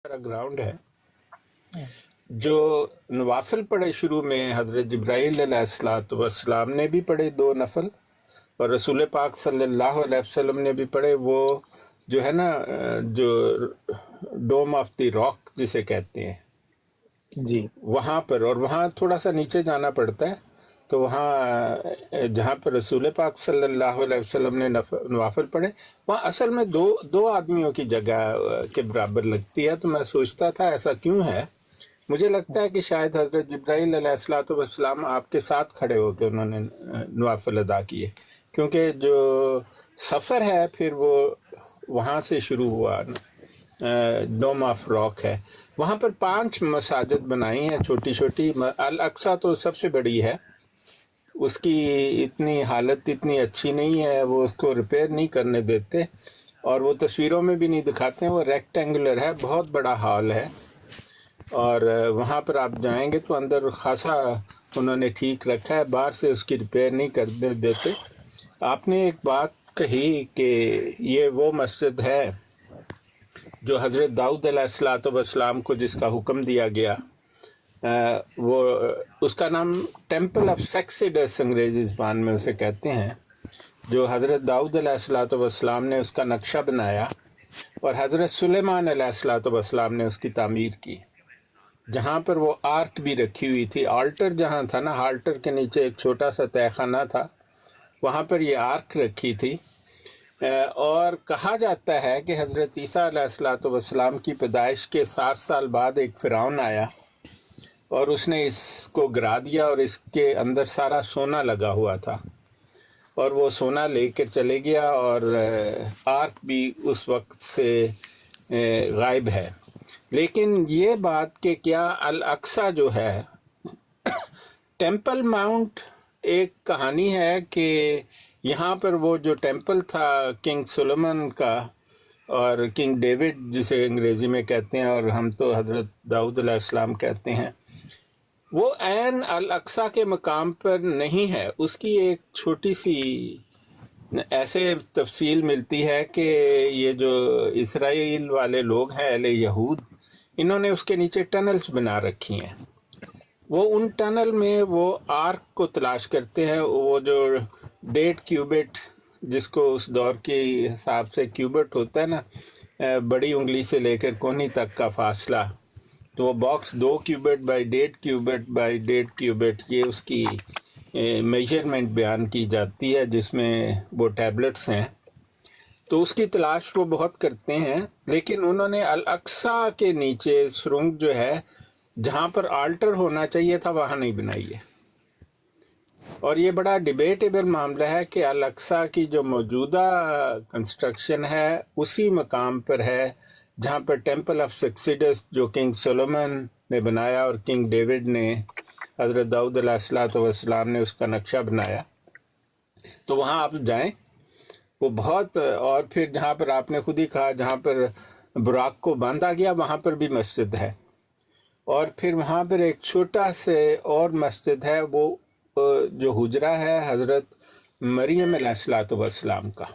Ground है जो नवाफिल पढ़े शुरू में हज़रत जिब्राईल अलैहिस्सलाम ने भी पढ़े 2 नफल और रसूल पाक सल्लल्लाहु अलैहि वसल्लम ने भी पढ़े। वो जो है ना जो डोम ऑफ द रॉक जिसे कहते हैं जी वहाँ पर, और वहाँ थोड़ा सा नीचे जाना पड़ता है, तो वहाँ जहाँ पर रसूल पाक सल्लल्लाहु अलैहि वसल्लम ने नवाफिल पढ़े वहाँ असल में दो आदमियों की जगह के बराबर लगती है। तो मैं सोचता था ऐसा क्यों है। मुझे लगता है कि शायद हज़रत जिब्राईल अलैहिस्सलातु वस्सलाम आपके साथ खड़े होकर उन्होंने नवाफिल अदा किए, क्योंकि जो सफ़र है फिर वो वहाँ से शुरू हुआ। डोम ऑफ रॉक है, वहाँ पर 5 मसाजिद बनाई हैं छोटी छोटी। अल अक्सा तो सबसे बड़ी है, उसकी इतनी हालत इतनी अच्छी नहीं है, वो उसको रिपेयर नहीं करने देते और वो तस्वीरों में भी नहीं दिखाते हैं। वो रेक्टेंगुलर है, बहुत बड़ा हॉल है और वहाँ पर आप जाएंगे तो अंदर खासा उन्होंने ठीक रखा है, बाहर से उसकी रिपेयर नहीं करने देते। आपने एक बात कही कि ये वो मस्जिद है जो हज़रत दाऊद अलैहिस्सलातु वस्सलाम को जिसका हुक्म दिया गया, वो उसका नाम टेम्पल ऑफ सेक्सिडस अंग्रेजी ज़बान में उसे कहते हैं, जो हज़रत दाऊद अलैहिस्सलातु वस्सलाम ने उसका नक्शा बनाया और हज़रत सुलेमान अलैहिस्सलातु वस्सलाम ने उसकी तामीर की। जहाँ पर वो आर्क भी रखी हुई थी, आल्टर जहाँ था ना, आल्टर के नीचे एक छोटा सा तहखाना था, वहाँ पर ये आर्क रखी थी। और कहा जाता है कि हज़रत ईसा अलैहिस्सलातु वस्सलाम की पैदाइश के 7 साल बाद एक फ़िरौन आया और उसने इसको गिरा दिया और इसके अंदर सारा सोना लगा हुआ था और वो सोना लेकर चले गया और आर्क भी उस वक्त से गायब है। लेकिन ये बात कि क्या अल अक्सा जो है टेम्पल माउंट, एक कहानी है कि यहाँ पर वो जो टेम्पल था किंग सुलेमान का और किंग डेविड जिसे अंग्रेज़ी में कहते हैं और हम तो हज़रत दाऊद अलैहिस्सलाम कहते हैं, वो ऐन अल अक्सा के मकाम पर नहीं है। उसकी एक छोटी सी ऐसे तफसील मिलती है कि ये जो इसराइल वाले लोग हैं अहले यहूद, इन्होंने उसके नीचे टनल्स बना रखी हैं। वो उन टनल में वो आर्क को तलाश करते हैं, वो जो 1.5 क्यूबिट जिसको उस दौर के हिसाब से क्यूबिट होता है ना, बड़ी उंगली से लेकर कोहनी तक का फासला, तो वो box 2 cubit by 1.5 cubit by 1.5 cubit, ये उसकी मेजरमेंट बयान की जाती है जिसमें वो टैबलेट्स हैं। तो उसकी तलाश वो बहुत करते हैं, लेकिन उन्होंने अल अक्सा के नीचे सुरंग जो है जहाँ पर आल्टर होना चाहिए था वहाँ नहीं बनाई है। और ये बड़ा डिबेटेबल मामला है कि अल अक्सा की जो मौजूदा कंस्ट्रक्शन है उसी मकाम पर है जहाँ पर टेम्पल ऑफ सेक्सिडस जो किंग सोलोमन ने बनाया और किंग डेविड ने, हज़रत दाऊद अलैहिस्सलातु वस्सलाम ने उसका नक्शा बनाया। तो वहाँ आप जाएं, वो बहुत, और फिर जहाँ पर आपने खुद ही कहा जहाँ पर बुराक को बांधा गया वहाँ पर भी मस्जिद है, और फिर वहाँ पर एक छोटा से और मस्जिद है, वो जो हुजरा है हज़रत मरियम अलैहिस्सलातु वस्सलाम का,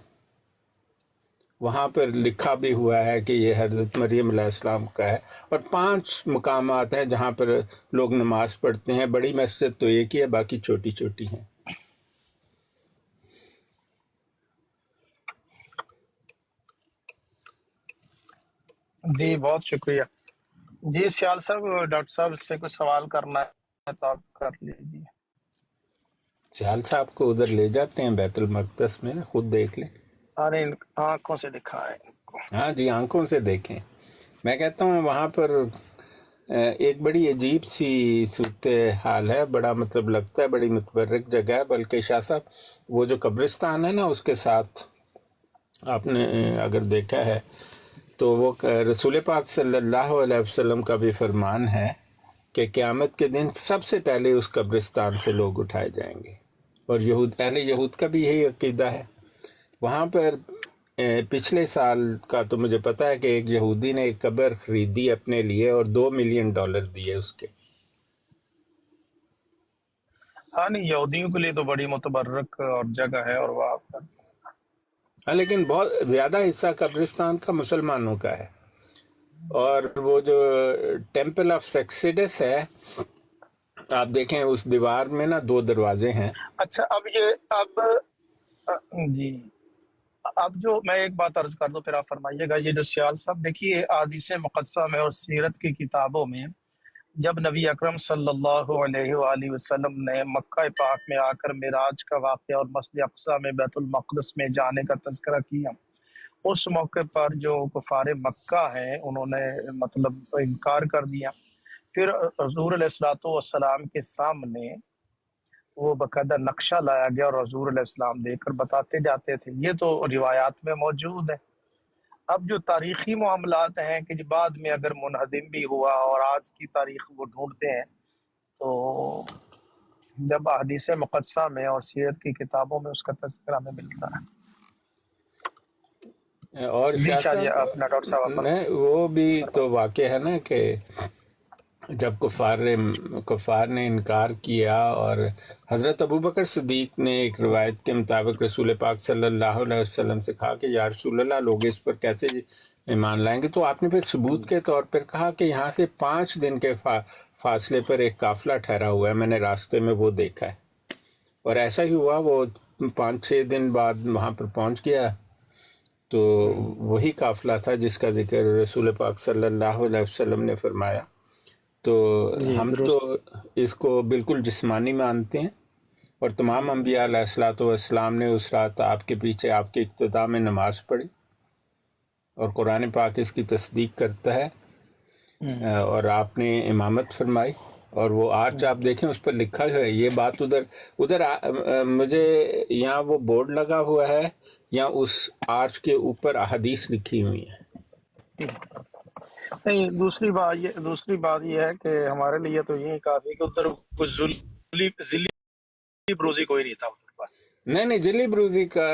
वहाँ पर लिखा भी हुआ है कि ये हज़रत मरियम अलैहिस्सलाम का है। और 5 मकामात हैं जहाँ पर लोग नमाज पढ़ते हैं। बड़ी मस्जिद तो एक ही है, बाकी छोटी छोटी हैं। जी बहुत शुक्रिया जी। सियाल साहब, डॉक्टर साहब से कुछ सवाल करना है तो आप कर लीजिए। सियाल साहब को उधर ले जाते हैं बैतुल मक़दस में, खुद देख लें। अरे आंखों से दिखा है इनको। हाँ जी, आंखों से देखें। मैं कहता हूँ वहाँ पर एक बड़ी अजीब सी सूरत हाल है, बड़ा मतलब लगता है बड़ी मुतबर्रक जगह है। बल्कि शाह साहब, वो जो कब्रिस्तान है ना, उसके साथ आपने अगर देखा है तो वो रसूल पाक सल्लल्लाहु अलैहि वसल्लम का भी फरमान है कि क़यामत के दिन सबसे पहले उस कब्रिस्तान से लोग उठाए जाएंगे। और अहले यहूद का भी यही अकीदा है। वहाँ पर पिछले साल का तो मुझे पता है कि एक यहूदी ने एक कब्र खरीदी अपने लिए और $2 मिलियन दिए उसके। हाँ नहीं, यहूदियों के लिए तो बड़ी मुतबर्रक और जगह है और वहाँ पर। हाँ, लेकिन बहुत ज़्यादा हिस्सा कब्रिस्तान का मुसलमानों का है। اور وہ جو ٹیمپل آف سیکسیڈس ہے، آپ دیکھیں اس دیوار میں نا 2 دروازے ہیں۔ اچھا جی اب جو میں ایک بات عرض کر دوں پھر آپ فرمائیے گا، یہ جو سیال صاحب دیکھیے احادیث مقدسہ میں اور سیرت کی کتابوں میں جب نبی اکرم صلی اللہ علیہ وآلہ وسلم نے مکہ پاک میں آ کر معراج کا واقعہ اور مسجد اقصیٰ میں بیت المقدس میں جانے کا تذکرہ کیا، اس موقع پر جو کفار مکہ ہیں انہوں نے مطلب انکار کر دیا۔ پھر حضور علیہ الصلوۃ والسلام کے سامنے وہ باقاعدہ نقشہ لایا گیا اور حضور علیہ السلام دے کر بتاتے جاتے تھے، یہ تو روایات میں موجود ہے۔ اب جو تاریخی معاملات ہیں کہ بعد میں اگر منہدم بھی ہوا اور آج کی تاریخ وہ ڈھونڈتے ہیں، تو جب احادیث مقدسہ میں اور سیرت کی کتابوں میں اس کا تذکرہ ہمیں ملتا ہے۔ اور جی شاہ شاہ جی صاحب اپنا ڈاکٹر صاحب نے وہ بھی تو فرمائیں۔ واقع ہے نا کہ جب کفار نے انکار کیا، اور حضرت ابوبکر صدیق نے ایک روایت کے مطابق رسول پاک صلی اللہ علیہ وسلم سے کہا کہ یا رسول اللہ، لوگ اس پر کیسے ایمان لائیں گے؟ تو آپ نے پھر ثبوت کے طور پر کہا کہ یہاں سے 5 دن کے فاصلے پر ایک قافلہ ٹھہرا ہوا ہے، میں نے راستے میں وہ دیکھا ہے۔ اور ایسا ہی ہوا، وہ 5-6 دن بعد وہاں پر پہنچ گیا، تو وہی قافلہ تھا جس کا ذکر رسول پاک صلی اللہ علیہ وسلم نے فرمایا۔ تو جی ہم تو درست۔ اس کو بالکل جسمانی مانتے ہیں، اور تمام انبیاء علیہ الصلوۃ والسلام نے اس رات آپ کے پیچھے آپ کے اقتداء میں نماز پڑھی، اور قرآن پاک اس کی تصدیق کرتا ہے، اور آپ نے امامت فرمائی، اور وہ آرچ آپ دیکھیں اس پر لکھا ہے یہ بات، ادھر مجھے یہاں وہ بورڈ لگا ہوا ہے، یا اس آرچ کے اوپر احادیث لکھی ہوئی ہیں۔ نہیں، دوسری بات یہ ہے کہ ہمارے لیے تو یہی کافی ہے کہ ادھر کوئی ذلی بروزی کوئی نہیں تھا ادھر بس۔ نہیں، ذلی بروزی کا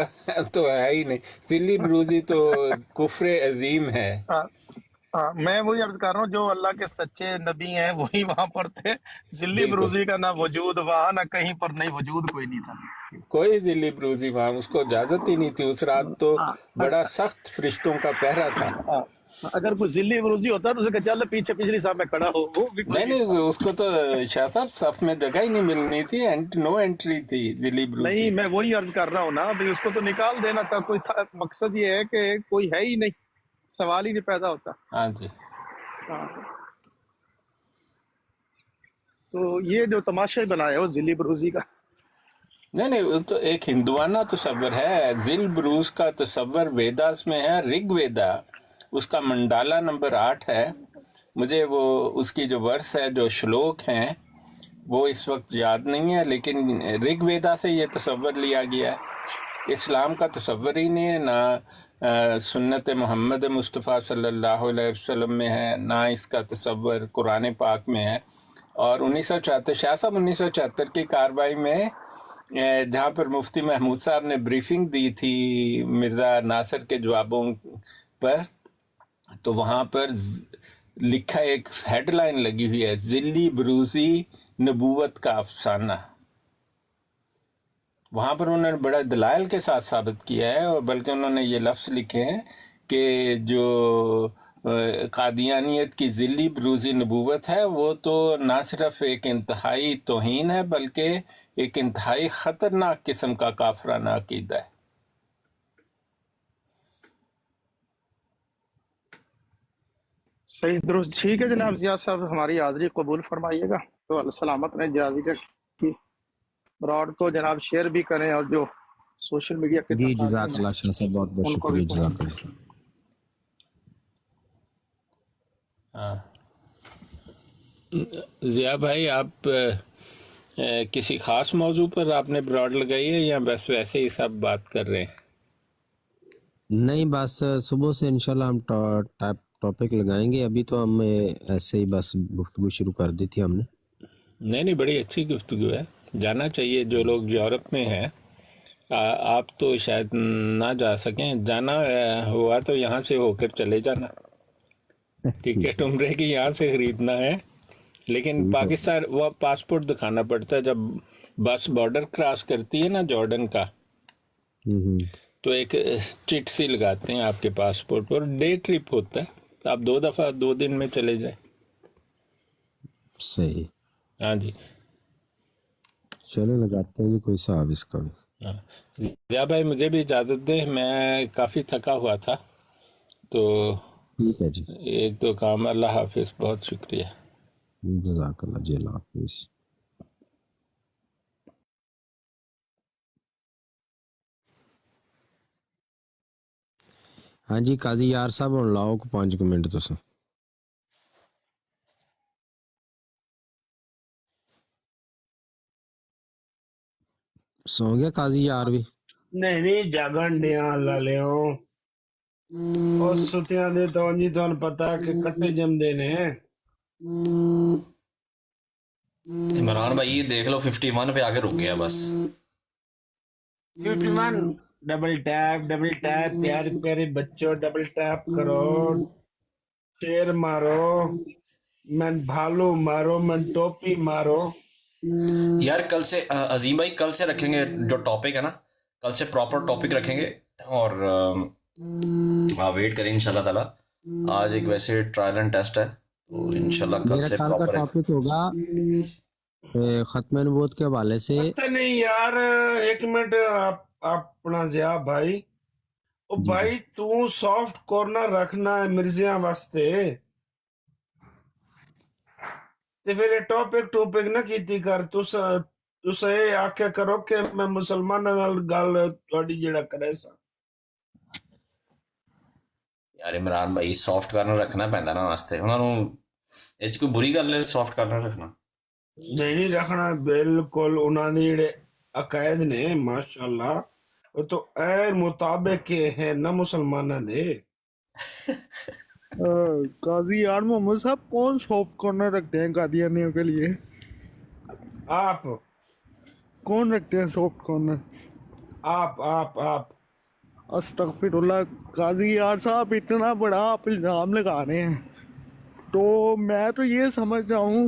تو ہے ہی نہیں، ذلی بروزی تو کفر عظیم ہے۔ میں وہی عرض کر رہا ہوں، جو اللہ کے سچے نبی ہیں وہی وہاں پر تھے۔ ذلی بالکل، بروزی کا نہ وجود وہاں، نہ کہیں پر، نہیں وجود کوئی نہیں تھا۔ کوئی ذلی بروزی وہاں اس کو اجازت ہی نہیں تھی، اس رات تو بڑا سخت فرشتوں کا پہرا تھا۔ اگر کوئی ذلی بروزی ہوتا تو اسے کہ چل پیچھے پچھلی صاحب میں کھڑا ہو، وہ بھی کوئی نہیں نہیں، تھا۔ اس کو تو شاہ صاحب صف میں جگہ ہی نہیں ملنی تھی، نو انٹری تھی ذلی بروزی۔ نہیں، میں وہی عرض کر رہا ہوں نا بھی اس کو تو نکال دینا تھا، کوئی مقصد یہ ہے کہ کوئی ہے ہی نہیں، سوال ہی نہیں پیدا ہوتا۔ ہاں جی، تو یہ جو تماشا بنایا ہو ذلی بروزی کا، نہیں، وہ تو ایک ہندوانہ تصور ہے۔ ذل بروز کا تصور ویداس میں ہے، رگ ویدا، اس کا منڈالا نمبر 8 ہے۔ مجھے وہ اس کی جو ورس ہے، جو شلوک ہیں، وہ اس وقت یاد نہیں ہے، لیکن رگ ویدا سے یہ تصور لیا گیا ہے۔ اسلام کا تصور ہی نہیں ہے، نہ سنت محمد مصطفیٰ صلی اللہ علیہ وسلم میں ہے، نہ اس کا تصور قرآن پاک میں ہے۔ اور 1974 شاہ صاحب 1974 کی کاروائی میں جہاں پر مفتی محمود صاحب نے بریفنگ دی تھی مرزا ناصر کے جوابوں پر، تو وہاں پر لکھا ایک ہیڈ لائن لگی ہوئی ہے، ذلی بروزی نبوت کا افسانہ۔ وہاں پر انہوں نے بڑا دلائل کے ساتھ ثابت کیا ہے، اور بلکہ انہوں نے یہ لفظ لکھے ہیں کہ جو قادیانیت کی ذلی بروزی نبوت ہے، وہ تو نہ صرف ایک انتہائی توہین ہے، بلکہ ایک انتہائی خطرناک قسم کا کافرانہ عقیدہ ہے۔ صحیح درست، ٹھیک ہے جناب ضیاء صاحب، ہماری حاضری قبول فرمائیے گا، تو اللہ سلامت رہیں، جی کی براڈ کو جناب شیئر بھی کریں، اور جو سوشل میڈیا کے جی دفاتر جزاک ہیں اللہ شاہ صاحب، بہت بہت ان کو بھی شکریہ، جزاک پہنچائیں۔ اللہ۔ ہاں ضیاء بھائی، آپ کسی خاص موضوع پر آپ نے براڈ لگائی ہے، یا بس ویسے ہی سب بات کر رہے ہیں؟ نہیں، بس صبح سے انشاءاللہ ہم ٹاپک لگائیں گے، ابھی تو ہم ایسے ہی بس گفتگو شروع کر دی تھی ہم نے۔ نہیں، بڑی اچھی گفتگو ہے، جانا چاہیے۔ جو لوگ یورپ میں ہیں، آپ تو شاید نہ جا سکیں، جانا ہوا تو یہاں سے ہو کر چلے جانا، ٹکٹ عمرے کی یہاں سے خریدنا ہے، لیکن پاکستان وہ پاسپورٹ دکھانا پڑتا ہے جب بس بارڈر کراس کرتی ہے نا جارڈن کا، تو ایک چٹ سی لگاتے ہیں آپ کے پاسپورٹ پر، ڈے ٹرپ ہوتا ہے، तो आप 2 दफ़ा 2 दिन में चले जाए। सही, हाँ जी। चलो लगाते हैं जी कोई हिसाब इसका भी। हाँ जिया भाई, मुझे भी इजाज़त दे, मैं काफ़ी थका हुआ था, तो ठीक है जी, 1-2 काम। अल्लाह हाफिज़, बहुत शुक्रिया। जज़ाकल्लाह जी, अल्लाह हाफिज़। हाँ जी काजी यार साहब, हुण लाओ 5 मिनट तुस। सो गया काजी यार भी? नहीं नहीं जागन दिया ला लियो और सुतियां दे तो जी तुहानू पता कि कट्टे जमदे ने। इमरान भाई ये देख लो 51 पे आके रुक गया बस। 51 डबल टैप प्यारे प्यारे बच्चों, डबल टैप करो, शेर मारो, मन भालू मारो, मन टोपी मारो। यार कल से अजीम भाई कल से रखेंगे जो टॉपिक है ना, कल से प्रॉपर टॉपिक रखेंगे और वेट करें इंशाल्लाह ताला। आज एक वैसे ट्रायल एंड टेस्ट है तो इंशाल्लाह कल मेरा से कल का प्रॉपर टॉपिक होगा खत्म नबूवत के हवाले से। पता नहीं यार, एक मिनट, आप अपना जिया भाई, ओ भाई तू सॉफ्ट कॉर्नर रखना है मिर्जियां वास्ते, ते फिर टॉपिक ना कीती कर। तुस ये आख्या करो कि मैं मुसलमानां नाल गल तुहाडी जेड़ा करे सा। यार इमरान भाई सॉफ्ट कार्नर रखना पैंदा ना वास्ते ਉਹਨਾਂ ਨੂੰ ਇਹ ਚ ਕੋਈ ਬੁਰੀ ਗੱਲ ਹੈ ਸੌਫਟ कार्नर रखना? नहीं रखना, बिल्कुल उन्हां दे जेड़े अकायद ने माशाअल्लाह वो तो ए मुताबिक के हैं ना मुसलमानां दे। काजी यार मोहम्मद साहब, कौन सॉफ्ट कॉर्नर रखते हैं कादियानियों के लिए? आप कौन रखते हैं सॉफ्ट कॉर्नर? आप अस्तगफिरुल्लाह काजी यार साहब, इतना बड़ा आप इल्ज़ाम लगा रहे हैं, तो मैं तो ये समझ रहा हूँ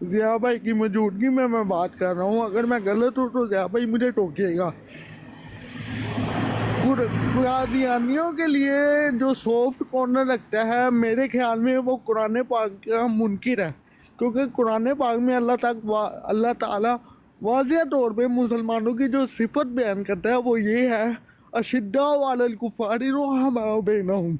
ज़िया भाई की मौजूदगी में मैं बात कर रहा हूँ। अगर मैं गलत हूँ तो ज़िया भाई मुझे टोकिएगा। कादियानियों के लिए जो सॉफ्ट कॉर्नर रखता है, मेरे ख्याल में वो कुरान पाक का मुनकिर है, क्योंकि कुरान पाक में अल्लाह ताला वाज़िह तौर पे मुसलमानों की जो सिफत बयान करता है वो ये है, अशिद्दा अलल कुफ़ारी रुहमा बैनहुम।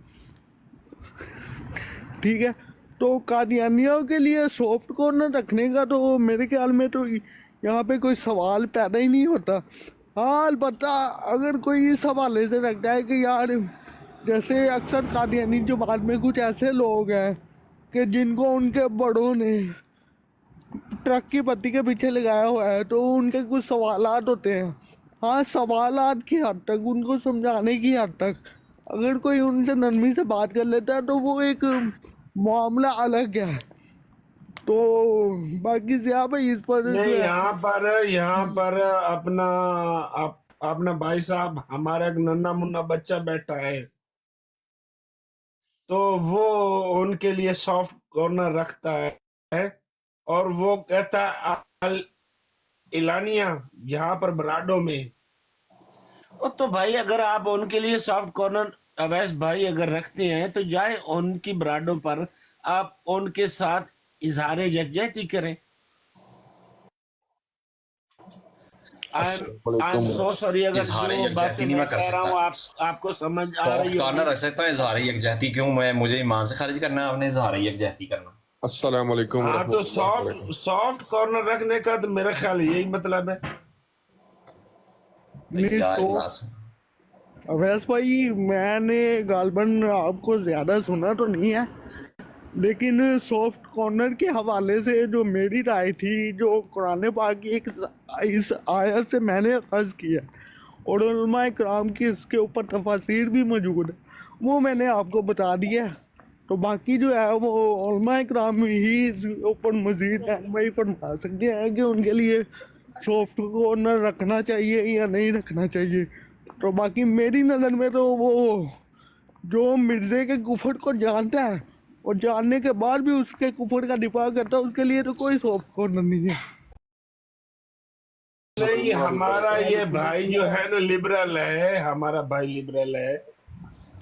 ठीक है, तो कादियानियों के लिए सॉफ्ट कॉर्नर रखने का तो मेरे ख्याल में तो यहाँ पे कोई सवाल पैदा ही नहीं होता। हाँ अलबत्ता अगर कोई इस हवाले से रखता है कि यार जैसे अक्सर कादियानी जमात में कुछ ऐसे लोग हैं कि जिनको उनके बड़ों ने ट्रक की पत्ती के पीछे लगाया हुआ है, तो उनके कुछ सवालात होते हैं। हाँ सवालात की हद तक, उनको समझाने की हद तक अगर कोई उनसे नरमी से बात कर लेता है तो वो एक मामला अलग है। तो बाकी ज़िया भाई इस पर नहीं, यहाँ पर अपना भाई साहब, हमारा एक नन्ना मुन्ना बच्चा बैठा है, तो वो उनके लिए सॉफ्ट कॉर्नर रखता है और वो कहता है अल इलानिया यहाँ पर बराडो में। ओ तो भाई अगर आप उनके लिए सॉफ्ट कॉर्नर अवैस भाई अगर रखते हैं तो जाए उनकी बराडों पर, आप उनके साथ इजहार यकजहती करें। आई एम सो सॉरी अगर इजहार जो बातें यकजहती नहीं मैं मैं कर कह रहा हूँ सकता। आपको समझ आ सॉफ्ट रही कार्नर होगी। रख सकता है, इजहार यकजहती क्यों? मैं मुझे ईमान से खारिज करना है, आपने इजहार यकजहती करना। अस्सलाम वालेकुम हाँ तो रहमतुल्लाहि सॉफ्ट कॉर्नर रखने का तो मेरा ख्याल यही मतलब है। नहीं यार तो इमरान से- अवैस भाई, मैंने गालबन आपको ज़्यादा सुना तो नहीं है, लेकिन सॉफ्ट कॉर्नर के हवाले से जो मेरी राय थी, जो कुरान पाक की इस आयत से मैंने अख़ज़ किया और उलमा इकराम की इसके ऊपर तफासिर भी मौजूद है, वो मैंने आपको बता दिया है। तो बाकी जो है वो उलमा इकराम ही इस ऊपर मज़ीद रहनुमाई फरमा सकते हैं कि उनके लिए सॉफ्ट कॉर्नर रखना चाहिए या नहीं रखना चाहिए। तो बाकी मेरी नज़र में तो वो जो मिर्ज़े के कुफर को जानता है और जानने के बाद भी उसके कुफर का दिफा करता है, उसके लिए तो कोई सॉफ्ट कॉर्नर नहीं है। नहीं, हमारा ये भाई जो है ना लिबरल है, हमारा भाई लिबरल है,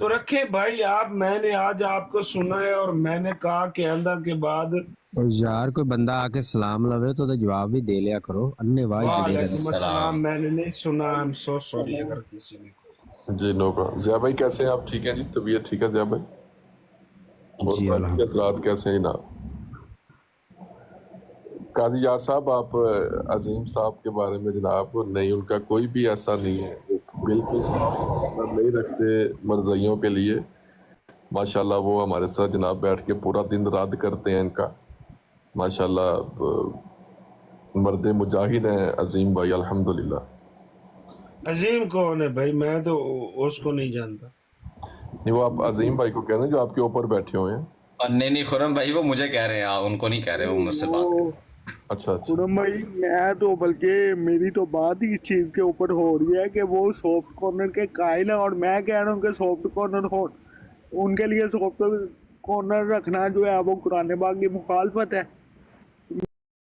तो रखे भाई आप, मैंने आज आपको सुना है और मैंने कहा कि आंदा के बाद और यार कोई बंदा आके सलाम लवे तो जवाब भी दे लिया करो, अन्य वाह वालेकुम अस्सलाम, मैंने नहीं सुना, आई एम सो सॉरी अगर किसी ने। जी नो प्रॉब्लम। ज़िया भाई कैसे हैं आप? ठीक हैं जी, तबीयत ठीक है ज़िया भाई? और जी, रात कैसे हैं जनाब? काजी यार साहब, आप अजीम साहब के बारे में जनाब, नहीं उनका कोई भी ऐसा नहीं है, बिल्कुल साफ नहीं रखते मरज़इयों के लिए। माशाल्लाह वो हमारे साथ जनाब बैठ के पूरा दिन रात करते हैं इनका। माशाल्लाह मर्द मुजाहिद हैं अजीम भाई, अल्हम्दुलिल्लाह। अजीम कौन है भाई? मैं तो उसको नहीं जानता। नहीं, वो आप अजीम भाई को कह रहे हैं जो आपके ऊपर बैठे हुए हैं। नहीं खुरम भाई, वो मुझे कह रहे हैं, आप उनको नहीं कह रहे, वो मुझसे बात कर रहे हैं। अच्छा अच्छा, खुरम भाई मैं तो, बल्कि मेरी तो बात ही इस चीज़ के ऊपर हो रही है कि वो सॉफ्ट कॉर्नर के कायल हैं और मैं कह रहा हूँ कि सॉफ्ट कॉर्नर हो, उनके लिए सॉफ्ट कॉर्नर रखना जो है वो कुरान पाक की मुखालफत है।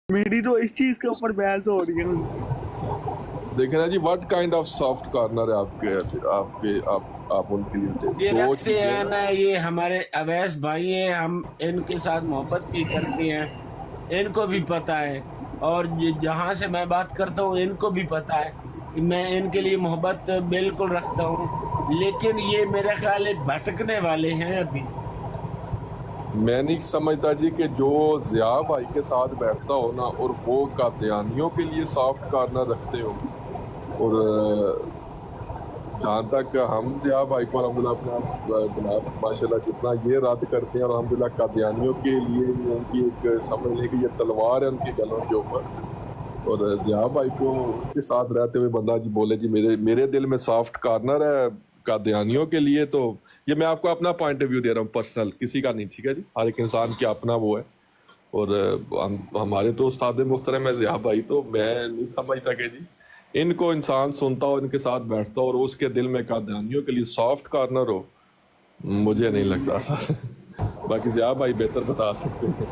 मेरी तो इस चीज़ के ऊपर बहस हो रही है। देखें ना जी, what kind of soft corner है आपके आप उनके लिए ये दो रखते हैं चीजें। ना, ये हमारे अवैस भाई हैं, हम इनके साथ मोहब्बत भी करते हैं, इनको भी पता है, और जहाँ से मैं बात करता हूँ इनको भी पता है कि मैं इनके लिए मोहब्बत बिल्कुल रखता हूँ, लेकिन ये मेरा ख्याल है भटकने वाले हैं अभी। मैं नहीं समझता जी कि जो ज़िया भाई के साथ बैठता हो ना और वो कादियानियों के लिए सॉफ्ट कॉर्नर रखते हो, और जहाँ तक हम ज़िया भाई को अलहमदुलिल्लाह अपना माशाल्लाह जितना ये रद्द करते हैं, और अलहमदुलिल्लाह कादियानियों के लिए उनकी एक समझ लें कि ये तलवार है उनकी गलों के ऊपर, और ज़िया भाई को के साथ रहते हुए बंदा जी बोले जी मेरे दिल में सॉफ्ट कॉर्नर है कादियानियों के लिए, तो ये मैं आपको अपना पॉइंट ऑफ व्यू दे रहा हूँ, पर्सनल, किसी का नहीं, ठीक है जी? हर एक इंसान की अपना वो है, और हमारे तो उस्ताद मुहतरम है ज़िया भाई, तो मैं नहीं समझता कि जी इनको इंसान सुनता हो, इनके साथ बैठता हो और उसके दिल में कादियानियों के लिए सॉफ्ट कॉर्नर हो, मुझे नहीं लगता सर। बाकी ज़िया भाई बेहतर बता सकते हैं।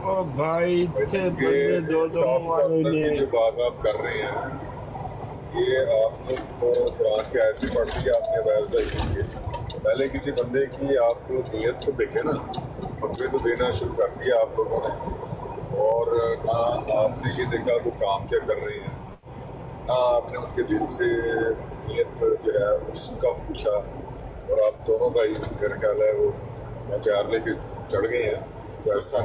ओ भाई थे बंदे दो वाले ने। जो बात आप कर रहे हैं, ये आप लोग को कुरान की आयत भी पढ़ ली आपने अवैल भाई की, पहले किसी बंदे की आप नीयत को देखे ना, फतवे तो देना शुरू कर दिया आप लोगों ने, और ना आपने ये देखा वो काम क्या कर रहे हैं, ना आपने उनके दिल से नीयत जो है उसका पूछा, और आप दोनों भाई मेरा ख्याल है वो हथियार लेके चढ़ गए हैं, तो ऐसा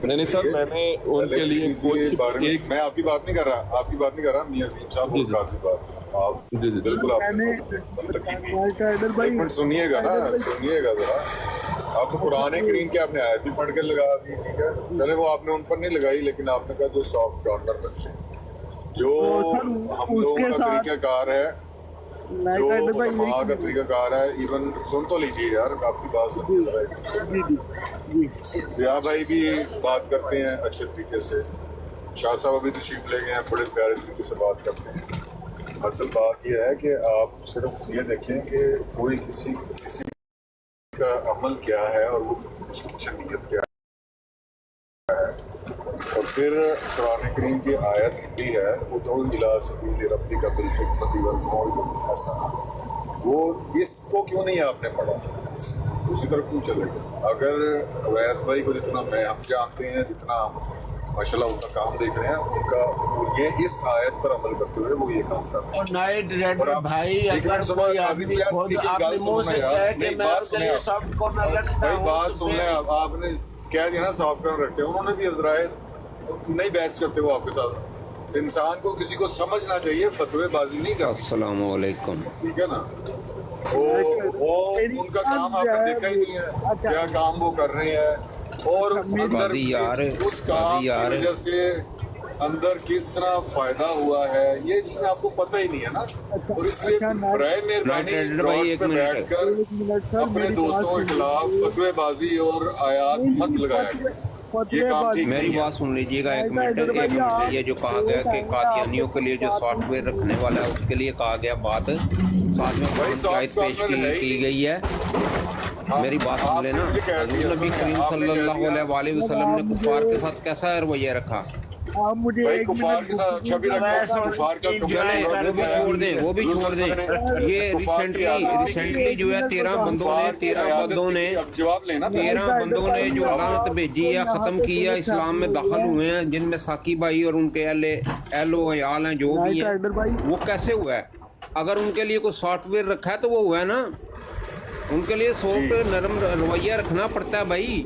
नहीं सर, मैंने उनके लिए कोई मैं आपकी बात नहीं कर रहा, मियां अजीम साहब और काजी बात आप जी बिल्कुल एक मिनट सुनिएगा जरा। आपको कुरान करीम की आपने आयत भी पढ़ के लगा दी, ठीक है, चले वो आपने उन पर नहीं लगाई, लेकिन आपने कहा जो सॉफ्ट कॉर्नर रखे, जो हम लोगों का तरीकाकार है, जो उलमा का तरीकाकार है, इवन सुन तो लीजिए यार, आपकी बात सुनिए। ज़िया भाई भी बात करते हैं अच्छे तरीके से, शाह साहब अभी तशरीफ ले गए हैं, बड़े प्यारे तरीके से बात करते हैं। असल बात यह है कि आप सिर्फ ये देखें कि कोई किसी का अमल क्या है और वो उसकी नीयत क्या है, और फिर कुरान करीम की आयत भी है, वो तो इला सबील रब्बिक बिल हिकमति वल मौइज़ति हसना, वो इसको क्यों नहीं आपने पढ़ा, उसी तरफ क्यों चले गए? अगर अवैस भाई को जितना हम जानते हैं, जितना माशाल्लाह उनका काम देख रहे हैं, उनका ये इस आयत पर अमल करते हुए वो ये काम कर रहे हैं। और नाइट रेडर भाई, अगर कोई आदमी खुद अपने मुंह से कहे कि मैं उसके लिए सॉफ्ट कॉर्नर रखता हूं, बात सुन ले, आपने कह दिया ना सॉफ्ट कॉर्नर रखते हैं, उन्होंने भी इजराइल नहीं बहस करते वो आपके साथ। इंसान को किसी को समझना चाहिए, फतवेबाजी नहीं करना। अस्सलाम वालेकुम। ठीक है ना, वो उनका काम आपने देखा ही नहीं है, क्या काम वो कर रहे हैं, और अंदर उस काम की वजह से अंदर कितना फायदा हुआ है, ये चीज आपको पता ही नहीं है ना, और इसलिए बराए मेहरबानी पे बैठकर अपने दोस्तों के खिलाफ फतवेबाजी और आयात मत लगाया करें, ये काम ठीक नहीं है। मेरी बात सुन लीजिएगा एक मिनट, ये जो कहा गया कि कादियानियों के लिए जो सॉफ्टवेयर रखने वाला है उसके लिए कहा गया बात, साथ में आयत पेश की गई है। मेरी बात सुन लेना, नबी करीम सल्लल्लाहु अलैहि वसल्लम ने कुफार के साथ कैसा रवैया रखा, आप मुझे भाई एक कुफार मिनट के साथ अच्छा भी रखा, कुफार का चले वो भी छोड़ दें, वो भी छोड़ दें। ये रिसेंटली जो है 13 बंदों ने अब जवाब लेना 13 बंदों ने जो लानत भेजी है, खत्म की है, इस्लाम में दाखिल हुए हैं, जिनमें साकी भाई और उनके एलो अयाल हैं जो भी हैं, वो कैसे हुआ है? अगर उनके लिए कोई सॉफ्टवेयर रखा है तो वो हुआ है ना, उनके लिए सॉफ्टवेयर नरम रवैया रखना पड़ता है भाई।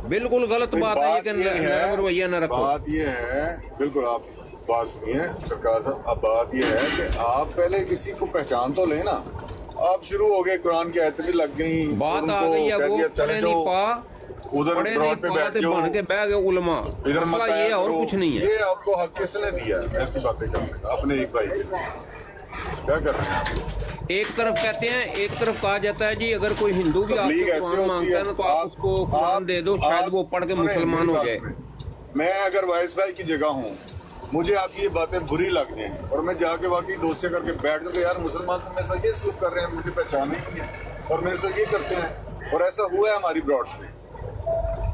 बिल्कुल गलत बात है ये कि नरम रवैया न रखो। बात ये है, बिल्कुल आप बात सुनिए सरकार साहब, अब बात ये है कि आप पहले किसी को पहचान तो लेना। आप शुरू हो गए, कुरान की आयतें भी लग गई, बात आ गई है, वो पढ़े नहीं पा, उधर पढ़े नहीं ब्रॉड पे पा बैठ तो बन के बैठ गए उलमा। इधर मत मसला ये है और करो। कुछ नहीं है। ये आपको हक किसने दिया है ऐसी बातें करने का अपने एक भाई के लिए? क्या कर रहे हैं आप? एक तरफ कहते हैं, एक तरफ कहा जाता है जी अगर कोई हिंदू भी तबलीग आपसे ऐसे कुरान होती मांगता है ना तो आप उसको कुरान दे दो, शायद वो पढ़ के सुने, मुसलमान मेरी हो बात जाए। सुने। मैं अगर वाइस भाई की जगह हूँ, मुझे आपकी ये बातें बुरी लग जाए और मैं जाके वाकई दोस्त से करके बैठ जाऊँ, यार मुसलमान तो मेरे साथ ये सलूक कर रहे हैं, मुझे पहचान ही नहीं है और मेरे साथ ये करते हैं, और ऐसा हुआ है हमारी ब्रॉड्स में,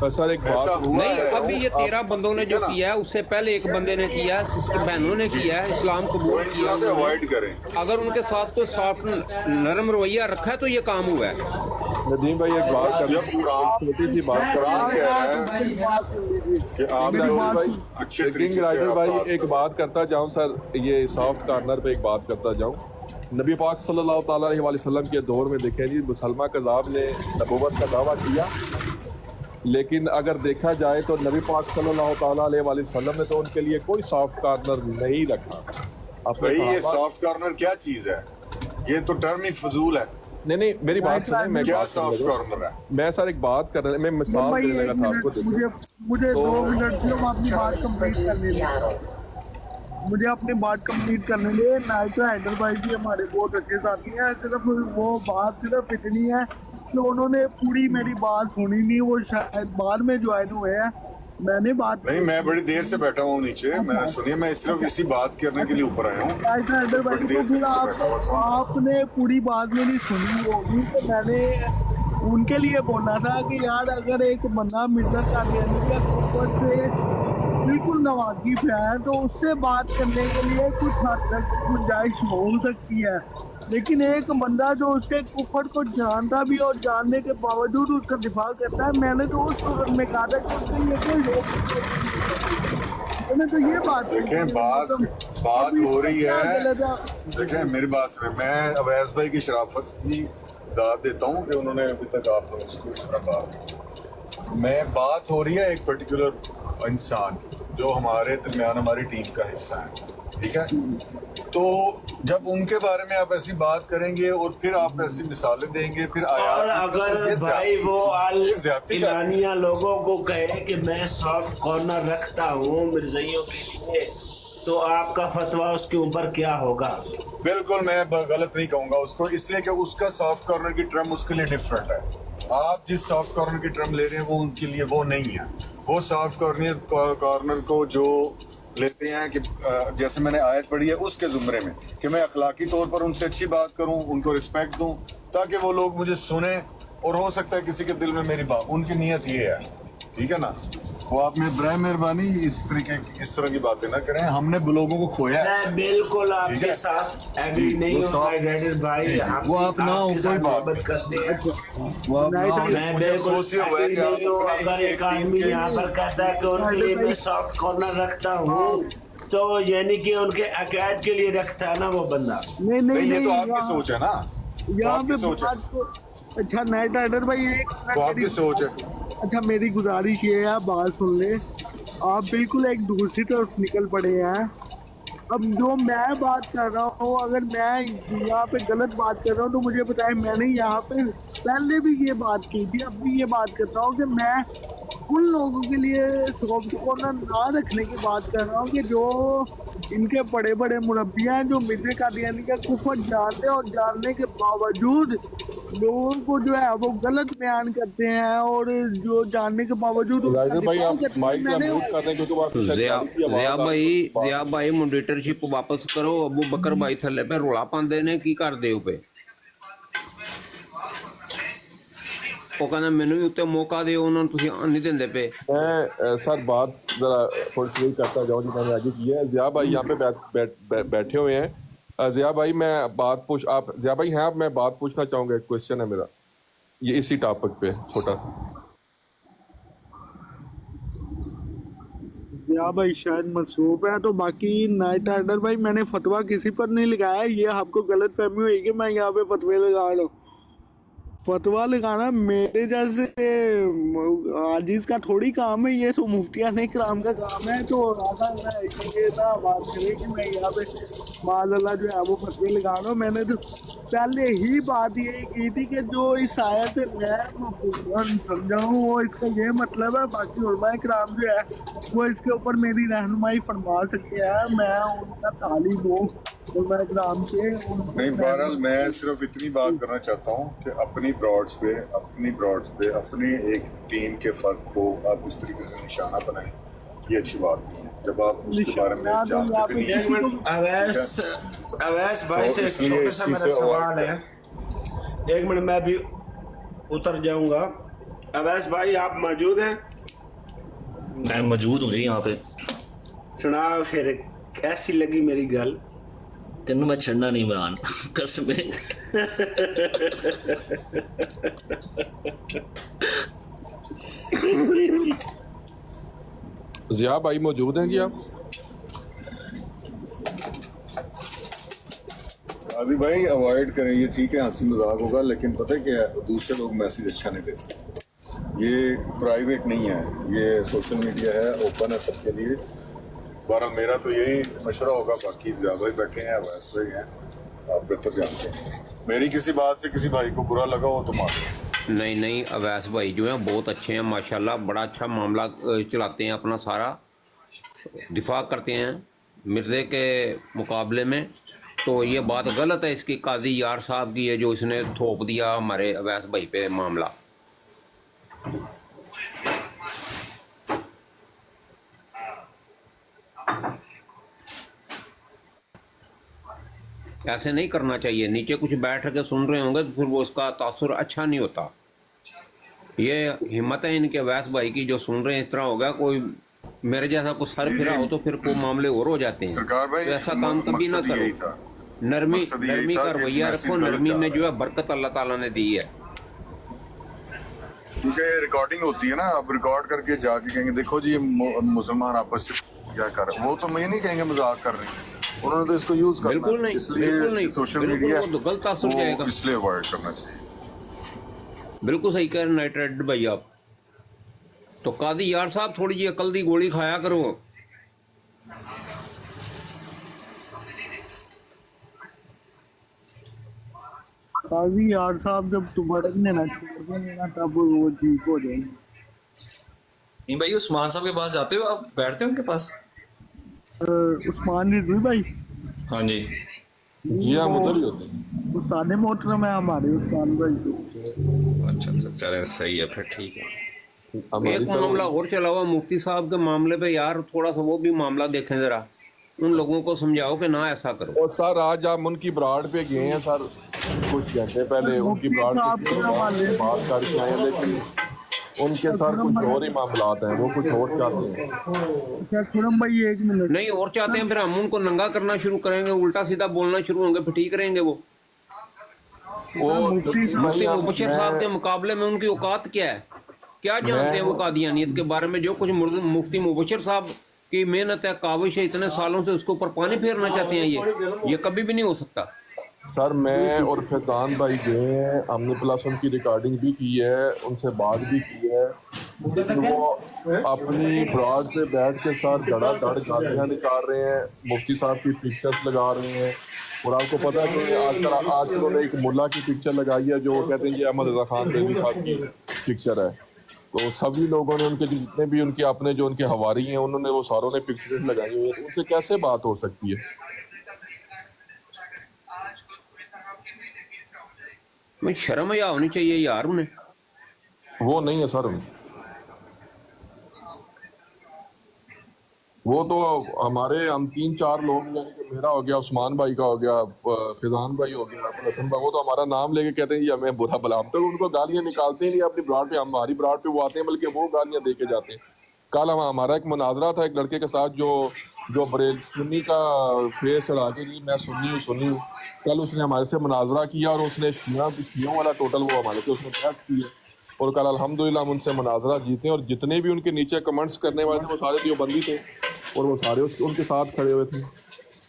सर एक ऐसा बात हुआ नहीं, है। अभी ये 13 बंदों ने जो ठीक है ना? किया है उससे पहले एक बंदे ने किया है, सिस्टर बहनों ने किया है, इस्लाम वो कबूल इन किया चीज़ों से उन्होंने। अवॉइड करें। अगर उनके साथ कोई सॉफ्ट नरम रवैया रखा है तो ये काम हुआ है। नदीम भाई एक बात कर जब कुरान छोटी सी बात कर कुरान कह रहा है कि आप किंग लोग राइडर भाई, अच्छे किंग तरीके से राइडर आप भाई बात एक बात करता जाऊं सर, ये सॉफ्ट कॉर्नर पे एक बात करता जाऊं। नबी पाक सल्लल्लाहु ताला अलैहि वसल्लम के दौर में देखें जी, मुसलमान कज़ाब ने नबूवत का दावा किया, लेकिन अगर देखा जाए तो नबी पाक सल्लल्लाहु ताला अलैहि वसल्लम ने तो उनके लिए कोई सॉफ्ट कॉर्नर नहीं रखा। अपने भाई ये सहाबा- सॉफ्ट कॉर्नर क्या चीज है? ये तो टर्म ही फजूल है। नहीं मेरी बात सुने, मैं क्या बात सॉफ्ट करने कॉर्नर है? लगा। मैं सर एक बात कर रहा, मैं मिसाल भाई देने एक लगा था आपको। मिनट, मुझे 2 मिनट से हम अपनी बात कंप्लीट करने दें। मुझे अपनी बात कंप्लीट करने दे। नाइट हैदर भाई जी हमारे बहुत अच्छे साथी हैं, सिर्फ वो बात सिर्फ इतनी है कि उन्होंने पूरी मेरी बात सुनी नहीं, वो शायद बाद में ज्वाइन हुए हैं। मैंने बात नहीं, मैं बड़ी देर से बैठा हूँ नीचे, मैंने सुनिए, मैं सिर्फ इसी बात करने के लिए ऊपर आया हूँ। नाइट हैदर भाई बड़ी जी देर को से फिर नीचे बैठा हुआ था। आपने पूरी बात मेरी सुनी होगी, तो मैंने उनके लिए बोला था कि यार अगर एक बंदा मिर्जा कादियानी का ऊपर से बिल्कुल नवाजिब है तो उससे बात करने के लिए कुछ हद तक गुंजाइश हो सकती है, लेकिन एक बंदा जो उसके कुफर को जानता भी और जानने के बावजूद उसका दिफा करता है, मैंने तो उस सूरत में कहा था कि उसके लिए कोई मैंने तो ये बात देखें, बात हो रही है। देखें मेरी बात सुने, मैं अवैस भाई की शराफत की दाद देता हूँ कि उन्होंने अभी तक आप लोगों से इस तरह बात, मैं बात हो रही है एक पर्टिकुलर इंसान जो हमारे दरमियान हमारी टीम का हिस्सा है, ठीक है? तो जब उनके बारे में आप ऐसी बात करेंगे और फिर आप ऐसी मिसालें देंगे, फिर और अगर भाई वो इलानिया लोगों को कहे कि मैं सॉफ्ट कॉर्नर रखता हूँ मिर्जाइयों के लिए, तो आपका फतवा उसके ऊपर क्या होगा? बिल्कुल मैं गलत नहीं कहूँगा उसको, इसलिए कि उसका सॉफ्ट कॉर्नर की टर्म उसके लिए डिफरेंट है। आप जिस सॉफ्ट कॉर्नर की टर्म ले रहे हैं वो उनके लिए वो नहीं है। वो सॉफ्ट कॉर्नर को जो लेते हैं कि जैसे मैंने आयत पढ़ी है उसके जुमरे में कि मैं अखलाकी तौर पर उनसे अच्छी बात करूं, उनको रिस्पेक्ट दूं, ताकि वो लोग मुझे सुने, और हो सकता है किसी के दिल में मेरी बात, उनकी नीयत ये है, ठीक है ना? वो आप में बराए मेहरबानी इस तरह की बातें ना करें, हमने लोगों को खोया है। मैं बिल्कुल आपके साथ एग्री नहीं हूँ भाई, वो आप ना हो कोई बात करते हैं, वो आप ना हो, मैं मुझे बिल्कुल अफसोस ये हुआ है कि आप नहीं हूँ। अपने अगर एक टीम आदमी के यहाँ पर कहता है कि उनके लिए मैं सॉफ्ट कॉर्नर रखता हूँ, तो यानी कि उनके अकायद के लिए रखता है ना वो बंदा। नहीं, ये तो आपकी सोच है ना, यहाँ आपकी पे सोच है, बात तो अच्छा नाइट राइडर भाई एक तो आपकी सोच है। अच्छा मेरी गुजारिश ये है, आप बात सुन ले, आप बिल्कुल एक दूसरी तरफ निकल पड़े हैं। अब जो मैं बात कर रहा हूँ, अगर मैं यहाँ पे गलत बात कर रहा हूँ तो मुझे बताएं। मैंने यहाँ पे पहले भी ये बात की थी, अब भी ये बात करता हूँ कि मैं उन लोगों के लिए सॉफ्ट कॉर्नर ना रखने की बात कर रहा हूँ कि जो इनके बड़े बड़े मुरब्बियाँ हैं जो मिर्जा कादियानी का कुफर जानते हैं और जानने के बावजूद लोगों को जो है वो गलत बयान करते हैं, और जो जानने के बावजूद भाई आप माइक का म्यूट कर रहे हैं क्योंकि जिया भाई मॉडरेटरशिप वापस करो, अबू बकर भाई थले पे रोला पांदे ने की कर दे पे। ਉਹ ਕਹਿੰਦਾ ਮੈਨੂੰ ਵੀ ਉੱਤੇ ਮੌਕਾ ਦਿਓ, ਉਹਨਾਂ ਨੂੰ ਤੁਸੀਂ ਨਹੀਂ ਦਿੰਦੇ ਪਏ। मैं सर बात जरा थोड़ी सी करता जाऊँ जो मैंने आगे की है। ज़िया भाई यहाँ पे बैठे हुए हैं। ज़िया भाई मैं बात आप ज़िया भाई हैं आप, मैं बात पूछना चाहूँगा, एक क्वेश्चन है मेरा ये इसी टॉपिक पे छोटा सा। या भाई शायद मसरूफ है, तो बाकी नाइट राइडर भाई मैंने फतवा किसी पर नहीं लगाया, ये आपको गलत फहमी हुई कि मैं यहाँ पे फतवे लगा रहा हूँ। फतवा लगाना मेरे जैसे आजीज का थोड़ी काम है, ये तो मुफ्तियान इकराम का काम है। तो राधा ये ना बात करे कि मैं यहाँ पे माज़अल्लाह जो है वो फतवे लगा रहा हूँ। मैंने तो पहले ही बात ये की थी कि जो इस आयत से मैं समझा हूँ वो इसका ये मतलब है, बाकी उलमा इकराम जो है वो इसके ऊपर मेरी रहनुमाई फरमा सकते हैं, मैं उनका तालिब हूँ उलमा इकराम से। नहीं, बहरहाल मैं सिर्फ इतनी बात करना चाहता हूँ कि अपनी ब्रॉड्स पे अपनी एक टीम के फर्क को आप उस तरीके से निशाना बनाएं, ये अच्छी बात नहीं है। जब आप उसके बारे में जानते भी एक मिनट अवैस भाई से एक छोटा सा मेरा सवाल है, एक मिनट मैं भी उतर जाऊंगा। अवैस भाई आप मौजूद हैं? मैं मौजूद हूँ यहाँ पे। सुना फिर कैसी लगी मेरी गल? तेनों मैं छड़ना नहीं इमरान, कसम है। ज़िया भाई मौजूद हैं कि आप? आदि भाई अवॉइड करें, ये ठीक है हंसी मजाक होगा, लेकिन पता है क्या है, दूसरे लोग मैसेज अच्छा नहीं देते। ये प्राइवेट नहीं है, ये सोशल मीडिया है, ओपन है सबके लिए। बारह मेरा तो यही मशवरा होगा, बाकी ज़िया भाई बैठे हैं, वैसे ही हैं, आप बेहतर जानते हैं। मेरी किसी बात से किसी भाई को बुरा लगा हो तो माफी। नहीं नहीं, अवैस भाई जो हैं बहुत अच्छे हैं माशाल्लाह, बड़ा अच्छा मामला चलाते हैं, अपना सारा दिफा करते हैं मिर्ज़े के मुकाबले में। तो ये बात गलत है इसकी, काजी यार साहब की है जो इसने थोप दिया हमारे अवैस भाई पे मामला। ऐसे नहीं करना चाहिए, नीचे कुछ बैठ के सुन रहे होंगे तो फिर वो उसका तासुर अच्छा नहीं होता। ये हिम्मत है इनके अवैस भाई की जो सुन रहे हैं, इस तरह होगा कोई मेरे जैसा कुछ सर फिरा हो तो फिर को मामले और हो जाते हैं। सरकार भाई, तो ऐसा काम कभी ना मकसद यही करो, था। नरमी मकसद यही नरमी था का कि रवैया मैसेज रखो, गलत नरमी जा में रहा जो है बरकत अल्लाह ताला ने दी है। क्योंकि रिकॉर्डिंग होती है ना, अब रिकॉर्ड करके जाके कहेंगे देखो जी ये मुसलमान आपस में क्या कर रहे हैं, वो तो मैं नहीं कहेंगे मजाक कर रहे हैं, उन्होंने तो इसको यूज करना बिल्कुल नहीं, बिल्कुल इसलिए नहीं, सोशल बिल्कुल मीडिया वो तो गलत तासुर जाएगा। इसलिए अवॉइड करना चाहिए। बिल्कुल सही कह रहे हैं नाइट राइडर भाई आप। तो कादी यार साहब थोड़ी जी अकल दी गोली खाया करो। काजी यार साहब जब तुम भड़कने ना छोड़ देंगे ना तब वो ठीक हो जाएंगे। नहीं भाई, उस्मान साहब के पास जाते हो आप, बैठते हो उनके पास? उस्मान रिजवी भाई, हाँ जी। जी हाँ, उधर ही होते हैं। उस्ताद मोहतरम है हमारे उस्मान भाई तो। अच्छा अच्छा, चले सही है फिर, ठीक है। हमारी एक मामला और चला हुआ मुफ्ती साहब के मामले पे, यार थोड़ा सा वो भी मामला देखें जरा, उन लोगों को समझाओ कि ना ऐसा करो। और सर आज हम उनकी ब्राड पे गए हैं सर, कुछ घंटे पहले उनकी ब्राड पे बात करके आए, लेकिन उनके सर कुछ और ही मामलात हैं, वो कुछ और चाहते हैं। क्या खुरम भाई एक मिनट नहीं और चाहते हैं, फिर हम उनको नंगा करना शुरू करेंगे, उल्टा सीधा बोलना शुरू होंगे, फिर ठीक रहेंगे वो मुफ्ती मुबशर साहब के मुकाबले में उनकी औकात क्या है, क्या जानते हैं वो कादियानियत के बारे में? जो कुछ मुफ्ती मुबशर साहब की मेहनत है, काविश है, इतने सालों से उसके ऊपर पानी फेरना चाहते हैं, ये कभी भी नहीं हो सकता। सर मैं और फैजान भाई गए हैं, हमने प्लस उनकी रिकॉर्डिंग भी की है, उनसे बात भी की है, लेकिन वो अपनी ब्राड पे बैठ के सर धड़ाधड़ गालियाँ निकाल रहे हैं, मुफ्ती साहब की पिक्चर्स लगा रहे हैं। और आपको पता है कि आज उन्होंने एक मुल्ला की पिक्चर लगाई है जो कहते हैं कि अहमद रजा खान बेबी साहब की पिक्चर है। तो सभी लोगों ने उनके जितने भी उनके अपने जो उनके हवारी हैं उन्होंने वो सारों ने पिक्चर्स लगाई हुई है, उनसे कैसे बात हो सकती है? मैं शर्म या होनी चाहिए यार उन्हें। वो नहीं है सर। وہ تو ہمارے ہم 3-4 لوگ یعنی کہ میرا ہو گیا، عثمان بھائی کا ہو گیا، فیضان بھائی ہو گیا، حسن بھائی، وہ تو ہمارا نام لے کے کہتے ہیں یہ ہمیں برا بلا، ہم تو ان کو گالیاں نکالتے ہی نہیں اپنی براڈ پہ، ہماری براڈ پہ وہ آتے ہیں بلکہ وہ گالیاں دے کے جاتے ہیں. کل ہمارا ایک مناظرہ تھا ایک لڑکے کے ساتھ جو بریل سنی کا فیس چڑھا کے جی میں سنی ہوں. کل اس نے ہمارے سے مناظرہ کیا اور اس نے شیعوں والا ٹوٹل وہ ہمارے سے اس نے بحث کی ہے، اور کل الحمدللہ ہم ان سے مناظرہ جیتے ہیں، اور جتنے بھی ان کے نیچے کمنٹس کرنے والے تھے وہ سارے دیوبندی تھے اور وہ سارے ان کے ساتھ کھڑے ہوئے تھے.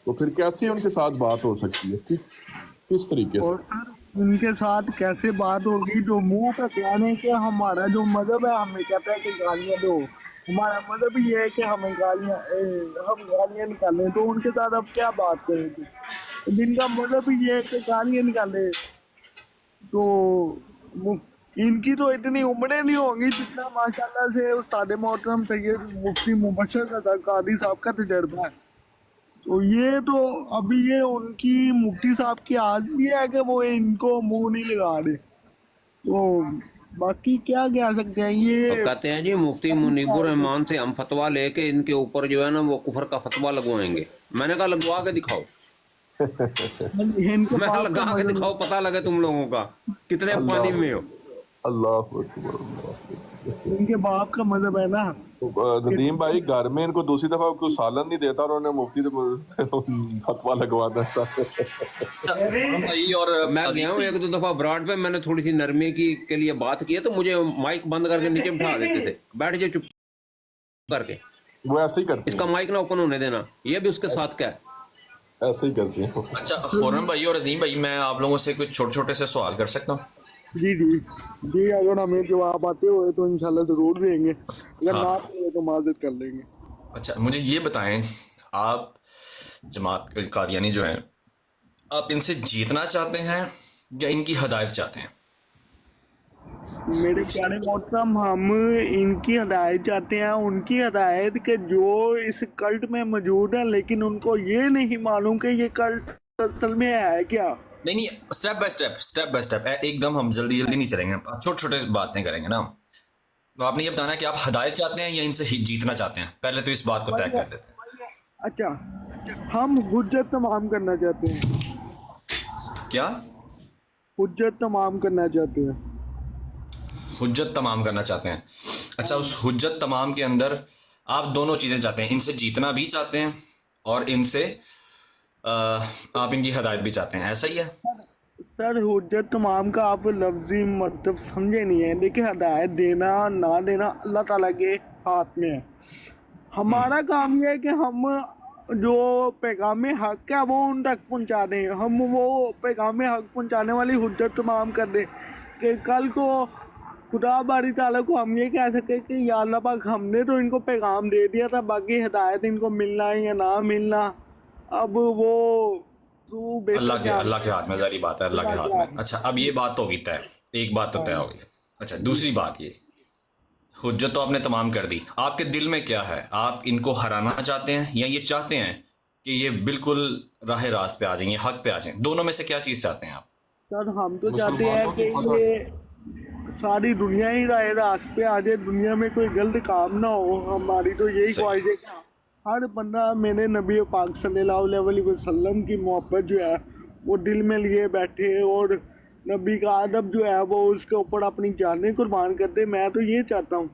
تو پھر کیسے ان کے ساتھ بات ہو سکتی ہے؟ کس طریقے سے؟ اور سر ان کے ساتھ کیسے بات ہوگی جو منہ پہ کہنے کہ ہمارا جو مذہب ہے ہمیں کہتا ہے کہ گالیاں دو، ہمارا مذہب یہ ہے کہ ہم گالیاں نکالیں، تو ان کے ساتھ اب کیا بات کریں گے؟ جن کا مذہب یہ ہے کہ گالیاں نکالے، تو ان کی تو اتنی عمریں نہیں ہوں گی جتنا ماشاءاللہ سے استاد محترم سید مفتی مبشر رضا قادری صاحب کا تجربہ ہے. تو یہ تو ابھی یہ ان کی مفتی صاحب کی عاجزی ہے کہ وہ ان کو منہ نہیں لگا رہے. تو باقی کیا کہہ سکتے ہیں یہ اب کہتے ہیں جی مفتی منیب الرحمان سے ہم فتویٰ لے کے ان کے اوپر جو ہے نا وہ کفر کا فتویٰ لگوائیں گے. میں نے کہا لگوا کے دکھاؤ، ان کے میں پاس لگا کے دکھاؤ، پتہ لگے تم لوگوں کا کتنے پانی میں ہو. اللہ اکبر، اللہ اکبر. ان کے باپ کا مذہب ہے نا. ندیم بھائی گھر میں ان کو دوسری دفعہ کوئی سالن نہیں دیتا اور انہیں مفتی سے فتویٰ لگوانا بھائی اور میں گیا ہوں ایک دو دفعہ براڈ پہ، میں نے تھوڑی سی نرمی کے لیے بات کی ہے تو مجھے مائک بند کر کے نیچے بٹھا دیتے تھے، بیٹھ جائے چپ کر کے، وہ ایسے ہی کرتے اس کا مائک نہ اوپن ہونے دینا. یہ بھی اس کے ساتھ کیا ہے؟ ایسے ہی کرتے ہیں. اچھا خورم بھائی اور عظیم بھائی، میں آپ لوگوں سے کچھ چھوٹے چھوٹے سے سوال کر سکتا ہوں؟ جی اگر ہمیں جواب آتے ہوئے تو انشاءاللہ ضرور دیں گے، اگر نہ آتے ہوئے تو معذرت کر لیں گے. اچھا مجھے یہ بتائیں، آپ جماعت قادیانی جو ہیں، آپ ان سے جیتنا چاہتے ہیں یا ان کی ہدایت چاہتے ہیں؟ میرے پیارے محترم، ہم ان کی ہدایت چاہتے ہیں، ان کی ہدایت کہ جو اس کلٹ میں موجود ہیں لیکن ان کو یہ نہیں معلوم کہ یہ کلٹ اصل میں ہے کیا. نہیں اسٹیپ بائی اسٹیپ ایک دم ہم جلدی نہیں چلیں گے، چھوٹے چھوٹے باتیں کریں گے نا. تو آپ نے یہ بتانا ہے کہ آپ ہدایت چاہتے ہیں یا ان سے جیتنا چاہتے ہیں، پہلے تو اس بات کو طے کر دیتے ہیں. اچھا، ہم حجت تمام کرنا چاہتے ہیں. کیا حجت تمام کرنا چاہتے ہیں؟ حجت تمام کرنا چاہتے ہیں. اچھا، اس حجت تمام کے اندر آپ دونوں چیزیں چاہتے ہیں، ان سے جیتنا بھی چاہتے ہیں اور ان سے آپ ان کی ہدایت بھی چاہتے ہیں، ایسا ہی ہے؟ سر حجت تمام کا آپ لفظی مطلب سمجھے نہیں ہے. دیکھیں ہدایت دینا نہ دینا اللہ تعالیٰ کے ہاتھ میں ہے. ہمارا کام یہ ہے کہ ہم جو پیغام حق ہے وہ ان تک پہنچا دیں، ہم وہ پیغام حق پہنچانے والی حجت تمام کر دیں کہ کل کو خدا باری تعالیٰ کو ہم یہ کہہ سکیں کہ یا اللہ پاک ہم نے تو ان کو پیغام دے دیا تھا، باقی ہدایت ان کو ملنا ہے یا نہ ملنا اب وہ اللہ کے ہاتھ میں، ظاہری بات ہے اللہ کے ہاتھ میں. اچھا اب یہ بات تو ہوگی طے، ایک بات تو طے ہوگی. اچھا دوسری بات، یہ حجت تو آپ نے تمام کر دی، آپ کے دل میں کیا ہے؟ آپ ان کو ہرانا چاہتے ہیں یا یہ چاہتے ہیں کہ یہ بالکل راہ راست پہ آ جائیں، یہ حق پہ آ جائیں؟ دونوں میں سے کیا چیز چاہتے ہیں آپ؟ سر ہم تو چاہتے ہیں کہ یہ ساری دنیا ہی راہ راست پہ آ جائے، دنیا میں کوئی غلط کام نہ ہو. ہماری تو یہی خواہش ہے کہ ہر بندہ میرے نبی پاک صلی اللہ علیہ وسلم کی محبت جو ہے وہ دل میں لیے بیٹھے اور نبی کا ادب جو ہے وہ اس کے اوپر اپنی جانیں قربان کر دے. میں تو یہ چاہتا ہوں.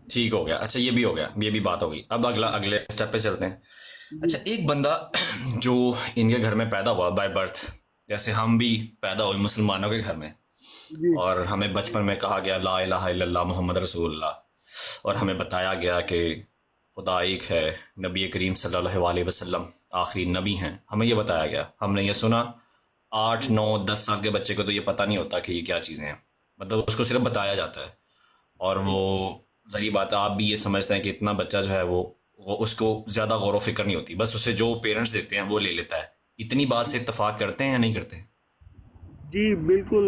ٹھیک ہو گیا. اچھا یہ بھی ہو گیا، یہ بھی بات ہوگی. اب اگلے اسٹیپ پہ چلتے ہیں. اچھا ایک بندہ جو ان کے گھر میں پیدا ہوا بائی برتھ، جیسے ہم بھی پیدا ہوئے مسلمانوں کے گھر میں، اور ہمیں بچپن میں کہا گیا لا الہ الا اللہ محمد رسول اللہ، اور ہمیں بتایا گیا کہ خدا ایک ہے، نبی کریم صلی اللہ علیہ وسلم آخری نبی ہیں. ہمیں یہ بتایا گیا، ہم نے یہ سنا. 8 9 10 سال کے بچے کو تو یہ پتہ نہیں ہوتا کہ یہ کیا چیزیں ہیں، مطلب اس کو صرف بتایا جاتا ہے. اور وہ ظاہری بات ہے، آپ بھی یہ سمجھتے ہیں کہ اتنا بچہ جو ہے وہ اس کو زیادہ غور و فکر نہیں ہوتی، بس اسے جو پیرنٹس دیتے ہیں وہ لے لیتا ہے. اتنی بات سے اتفاق کرتے ہیں یا نہیں کرتے؟ جی بالکل.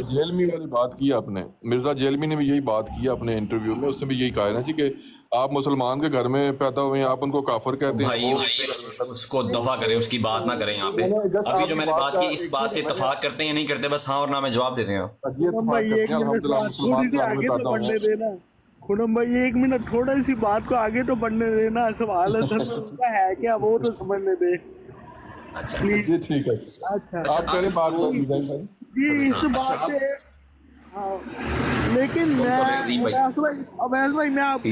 جیلمی والی بات کی آپ نے، مرزا جیلمی نے بھی یہی بات کی اپنے انٹرویو میں، اس نے بھی یہی کہا ہے نا جی کہ آپ مسلمان کے گھر میں پیدا ہوئے ہیں، آپ ان کو کافر کہتے ہیں. بھائی اس کو دفع کریں، اس کی بات نہ کریں. یہاں پہ ابھی جو میں نے بات کی اس بات سے اتفاق کرتے ہیں یا نہیں کرتے؟ بس ہاں اور نہ میں جواب دے دیں. खुरम भाई 1 मिनट थोड़ा सी बात को आगे तो बढ़ने देना, सवाल असल में उनका है क्या वो तो समझने दे अच्छा प्लीज। जी ठीक है, अच्छा आप करें बात कर डिजाइन भाई। जी इस बात से हाँ, लेकिन मैं अवैस भाई मैं आपको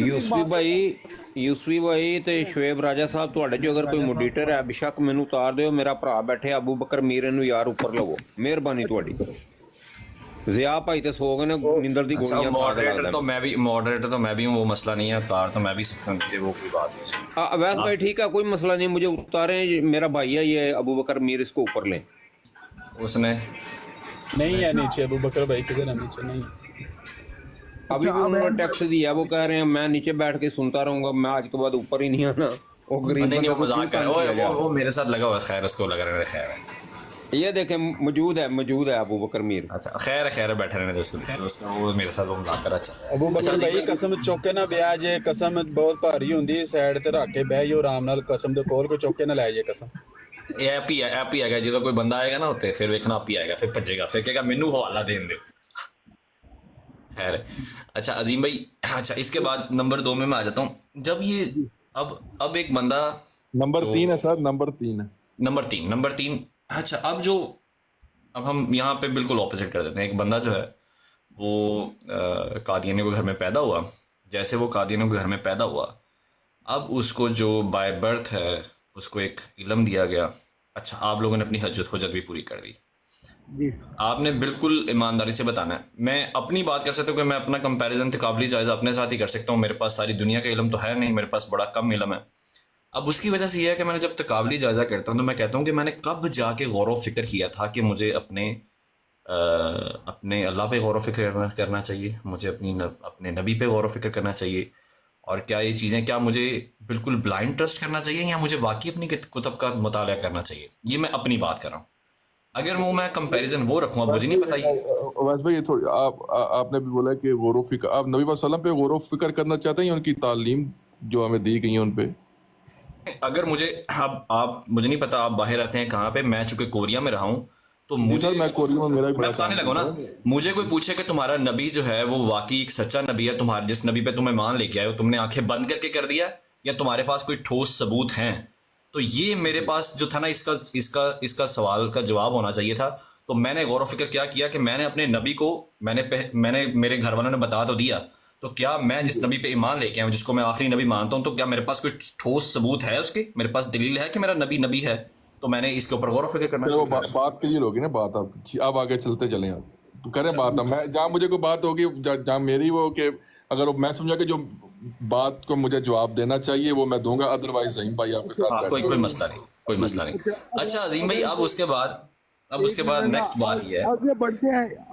ਯੂਸਫੀ ਭਾਈ ਤੇ ਸ਼ੁਏਬ ਰਾਜਾ ਸਾਹਿਬ, ਤੁਹਾਡੇ ਜੋ ਅਗਰ ਕੋਈ ਮੋਡੀਟਰ ਹੈ ਬੇਸ਼ੱਕ ਮੈਨੂੰ ਉਤਾਰ ਦਿਓ। ਮੇਰਾ ਭਰਾ ਬੈਠੇ ਅਬੂ ਬਕਰ ਮੀਰ ਨੂੰ ਯਾਰ ਉੱਪਰ ਲਵੋ, ਮਿਹਰਬਾਨੀ ਤੁਹਾਡੀ। ਜ਼ਿਆ ਭਾਈ ਤੇ ਸੋ ਗਏ ਨੇ ਨੀਂਦਰ ਦੀ अच्छा ਗੋਲੀਆਂ ਖਾ ਕੇ मॉडरेटर तो मैं भी हूँ, वो मसला नहीं है, तार तो मैं भी सकता हूँ, वो कोई बात नहीं है। अवैस भाई ठीक है, कोई मसला नहीं, मुझे उतारे, मेरा भाई है ये अबू बकर मीर, इसको ऊपर लें। उसने नहीं है नीचे, अबू बकर भाई किधर है? नीचे नहीं। अभी भी उन्होंने टैक्स दिया, वो कह रहे हैं मैं नीचे बैठ के सुनता रहूंगा, मैं आज के बाद ऊपर ही नहीं आना। वो गरीब नहीं, बंदे वो को मजाक क्यों कर तंग किया रहा है, जाए? वो मेरे साथ लगा हुआ है, खैर उसको लग रहा है खैर है। ये देखें मौजूद है अबू बकर मीर। अच्छा खैर है, बैठे रहने दो उसको, वो मेरे साथ वो मजाक कर। अच्छा अबू बकर भाई कसम चौके ना ब्याह जे, कसम बहुत भारी हुंदी, साइड ते रख के बह जाओ आराम नाल, कसम दे कोल को चौके ना लै जे कसम। ये ऐप ही आएगा, जो कोई बंदा आएगा ना उत्ते, फिर वेखना आप ही आएगा, फिर भजेगा, फिर कहेगा मैनू हवाला देन दो। खैर अच्छा अजीम भाई, अच्छा इसके बाद नंबर 2 में मैं आ जाता हूँ। जब ये अब एक बंदा नंबर 3 है सर, नंबर 3। अच्छा अब हम यहाँ पे बिल्कुल ऑपोजिट कर देते हैं। एक बंदा जो है वो कादियानियों के घर में पैदा हुआ। जैसे वो कादियानियों के घर में पैदा हुआ, अब उसको जो बाय बर्थ है उसको एक इल्म दिया गया। अच्छा आप लोगों ने अपनी हजत भी पूरी कर दी। आपने बिल्कुल ईमानदारी से बताना है। मैं अपनी बात कर सकता हूँ कि मैं अपना कंपैरिजन तकाबली जायज़ा अपने साथ ही कर सकता हूँ। मेरे पास सारी दुनिया का इल्म तो है नहीं, मेरे पास बड़ा कम इल्म है। अब उसकी वजह से यह है कि मैंने जब तकाबली जायज़ा करता हूँ तो मैं कहता हूँ कि मैंने कब जाके गौर व फिक्र किया था कि मुझे अपने अल्लाह पे गौर व फिक्र करना चाहिए, मुझे अपने नबी पे गौर व फिक्र करना चाहिए, और क्या ये चीज़ें, क्या मुझे बिल्कुल ब्लाइंड ट्रस्ट करना चाहिए या मुझे वाकई अपनी कुतुब का मुताला करना चाहिए। ये मैं अपनी बात कर रहा हूँ। अगर मैं कंपैरिजन वो रखूँ, अब मुझे नहीं पता। वैसे भाई ये थोड़ी आपने भी बोला कि गौर व फिक्र, आप नबी वसल्लम पे गौर व फिक्र करना चाहते हैं या उनकी तालीम जो हमें दी गई है उन पे? अगर मुझे आप मुझे नहीं पता आप बाहर रहते हैं कहाँ पे, मैं चूंकि कोरिया में रहा हूँ तो मुझे, मैं कोरिया में, मेरा मैं बताने लगा ना, मुझे कोई पूछे कि तुम्हारा नबी जो है वो वाकई एक सच्चा नबी है, तुम्हारे जिस नबी पे तुम्हें मान लेके आए हो, तुमने आंखें बंद करके कर दिया या तुम्हारे पास कोई ठोस सबूत हैं, तो ये मेरे पास जो था ना इसका सवाल का जवाब होना चाहिए था। तो मैंने गौर व फिक्र क्या किया कि मैंने अपने नबी को मैंने मेरे घर वालों ने बता तो दिया, तो क्या मैं जिस नबी पे ईमान लेके आया हूँ, जिसको मैं आखिरी नबी मानता हूँ, तो क्या मेरे पास कोई ठोस सबूत है उसके, मेरे पास दलील है कि मेरा नबी है, तो मैंने इसके ऊपर गौर व फिक्र करना चाहिए। बात क्लियर होगी ना, बात आपकी, अब आगे चलते चलें, आप करें बात। मैं जहाँ मुझे कोई बात होगी, जहाँ मेरी वो कि अगर मैं समझा कि जो बात को मुझे जवाब देना चाहिए वो मैं दूंगा, अदरवाइज अजीम भाई आपके साथ कोई मसला नहीं। अच्छा अजीम भाई, अब उसके बाद नेक्स्ट बात ये है,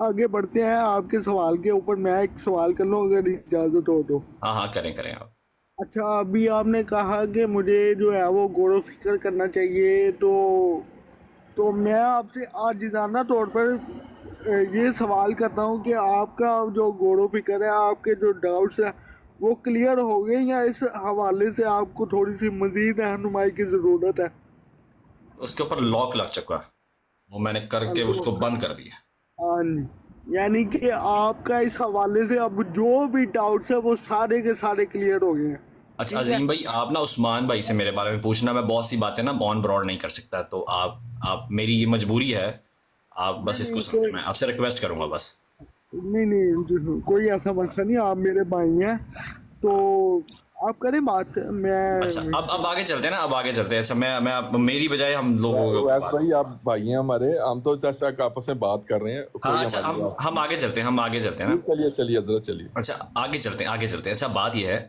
आगे बढ़ते हैं आपके सवाल के ऊपर। मैं एक सवाल कर लूँ अगर इजाजत हो तो? हाँ करें आप। अच्छा अभी आपने कहा कि मुझे जो है वो गौर व फिक्र करना चाहिए, तो मैं आपसे आजिज़ाना तौर पर ये सवाल करता हूँ कि आपका जो गौर व फिक्र है, आपके जो डाउट्स हैं वो क्लियर हो गए या इस हवाले से आपको थोड़ी सी मज़ीद रहनुमाई की ज़रूरत है? उसके ऊपर लॉक लग चुका है, वो मैंने करके उसको बंद कर दिया। हाँ, यानी कि आपका इस हवाले से अब जो भी डाउट्स है वो सारे के सारे क्लियर हो गए हैं। अच्छा अजीम भाई, आप ना उस्मान भाई से मेरे बारे में पूछना, मैं बहुत सी बातें ना ऑन ब्रॉड नहीं कर सकता, तो आप मेरी ये मजबूरी है, आप बस इसको समझें, मैं आपसे रिक्वेस्ट करूंगा बस। नहीं कोई ऐसा मसला नहीं, आप मेरे भाई हैं तो आप करें बात। मैं अच्छा अब आगे चलते हैं ना, अच्छा मैं मेरी बजाय हम लोगों वैसे भाई आप भाई हैं हमारे, हम तो जैसा आपस में बात कर रहे हैं। हाँ अच्छा हम आगे चलते हैं ना, चलिए। अच्छा आगे चलते हैं। अच्छा बात ये है,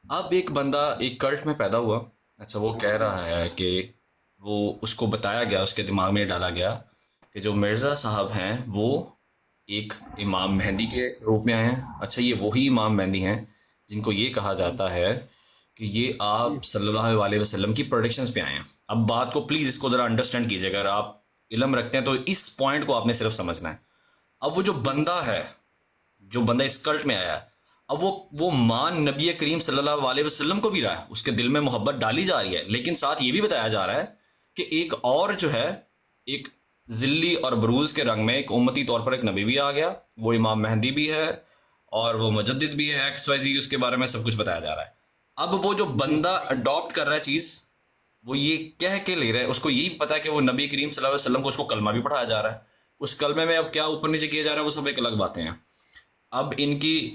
अब एक बंदा एक कल्ट में पैदा हुआ। अच्छा वो कह रहा है कि वो उसको बताया गया, उसके दिमाग में डाला गया कि जो मिर्ज़ा साहब हैं वो एक इमाम मेहंदी के रूप में आए हैं। अच्छा ये वही इमाम मेहंदी हैं जिनको ये कहा जाता है कि ये आप सल्लल्लाहु अलैहि वसल्लम की प्रेडिक्शंस पे आए हैं। अब बात को प्लीज़ इसको ज़रा अंडरस्टैंड कीजिए, अगर आप इल्म रखते हैं तो इस पॉइंट को आपने सिर्फ समझना है। अब वो जो बंदा इस कल्ट में आया है, अब वो मान नबी करीम सल्लल्लाहु अलैहि वसल्लम को भी रहा है, उसके दिल में मोहब्बत डाली जा रही है, लेकिन साथ ये भी बताया जा रहा है कि एक और जो है एक जिल्ली और बरूज के रंग में एक उम्मती तौर पर एक नबी भी आ गया, वो इमाम मेहंदी भी है, اور وہ مجدد بھی ہے XYZ، اس کے بارے میں سب کچھ بتایا جا رہا ہے. اب وہ جو بندہ اڈاپٹ کر رہا ہے چیز، وہ یہ کہہ کے لے رہا ہے، اس کو یہی پتا ہے کہ وہ نبی کریم صلی اللہ علیہ وسلم کو، اس کو کلمہ بھی پڑھایا جا رہا ہے. اس کلمے میں اب کیا اوپر نیچے کیا جا رہا ہے وہ سب ایک الگ باتیں ہیں. اب ان کی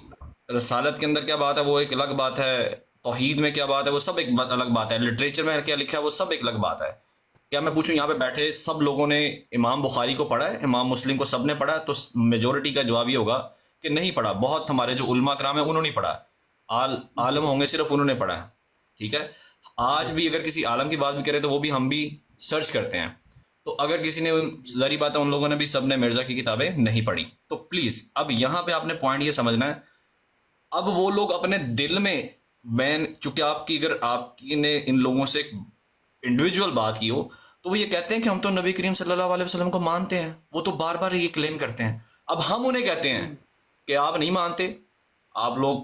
رسالت کے اندر کیا بات ہے وہ ایک الگ بات ہے، توحید میں کیا بات ہے وہ سب ایک الگ بات ہے، لٹریچر میں کیا لکھا ہے وہ سب ایک الگ بات ہے. کیا میں پوچھوں یہاں پہ بیٹھے سب لوگوں نے امام بخاری کو پڑھا ہے، امام مسلم کو سب نے پڑھا ہے؟ تو میجورٹی کا جواب یہ ہوگا کہ نہیں پڑھا. بہت ہمارے جو علماء کرام ہیں انہوں نے پڑھا، عالم ہوں گے صرف انہوں نے پڑھا ہے. ٹھیک ہے، آج بھی اگر کسی عالم کی بات بھی کرے تو وہ بھی ہم بھی سرچ کرتے ہیں. تو اگر کسی نے، ظاہری بات ہے ان لوگوں نے بھی سب نے مرزا کی کتابیں نہیں پڑھی. تو پلیز اب یہاں پہ آپ نے پوائنٹ یہ سمجھنا ہے، اب وہ لوگ اپنے دل میں، میں چونکہ آپ کی، اگر آپ کی نے ان لوگوں سے انڈیویجول بات کی ہو تو وہ یہ کہتے ہیں کہ ہم تو نبی کریم صلی اللہ علیہ وسلم کو مانتے ہیں. وہ تو بار بار یہ کلیم کرتے ہیں. اب ہم انہیں کہتے ہیں کہ آپ نہیں مانتے، آپ لوگ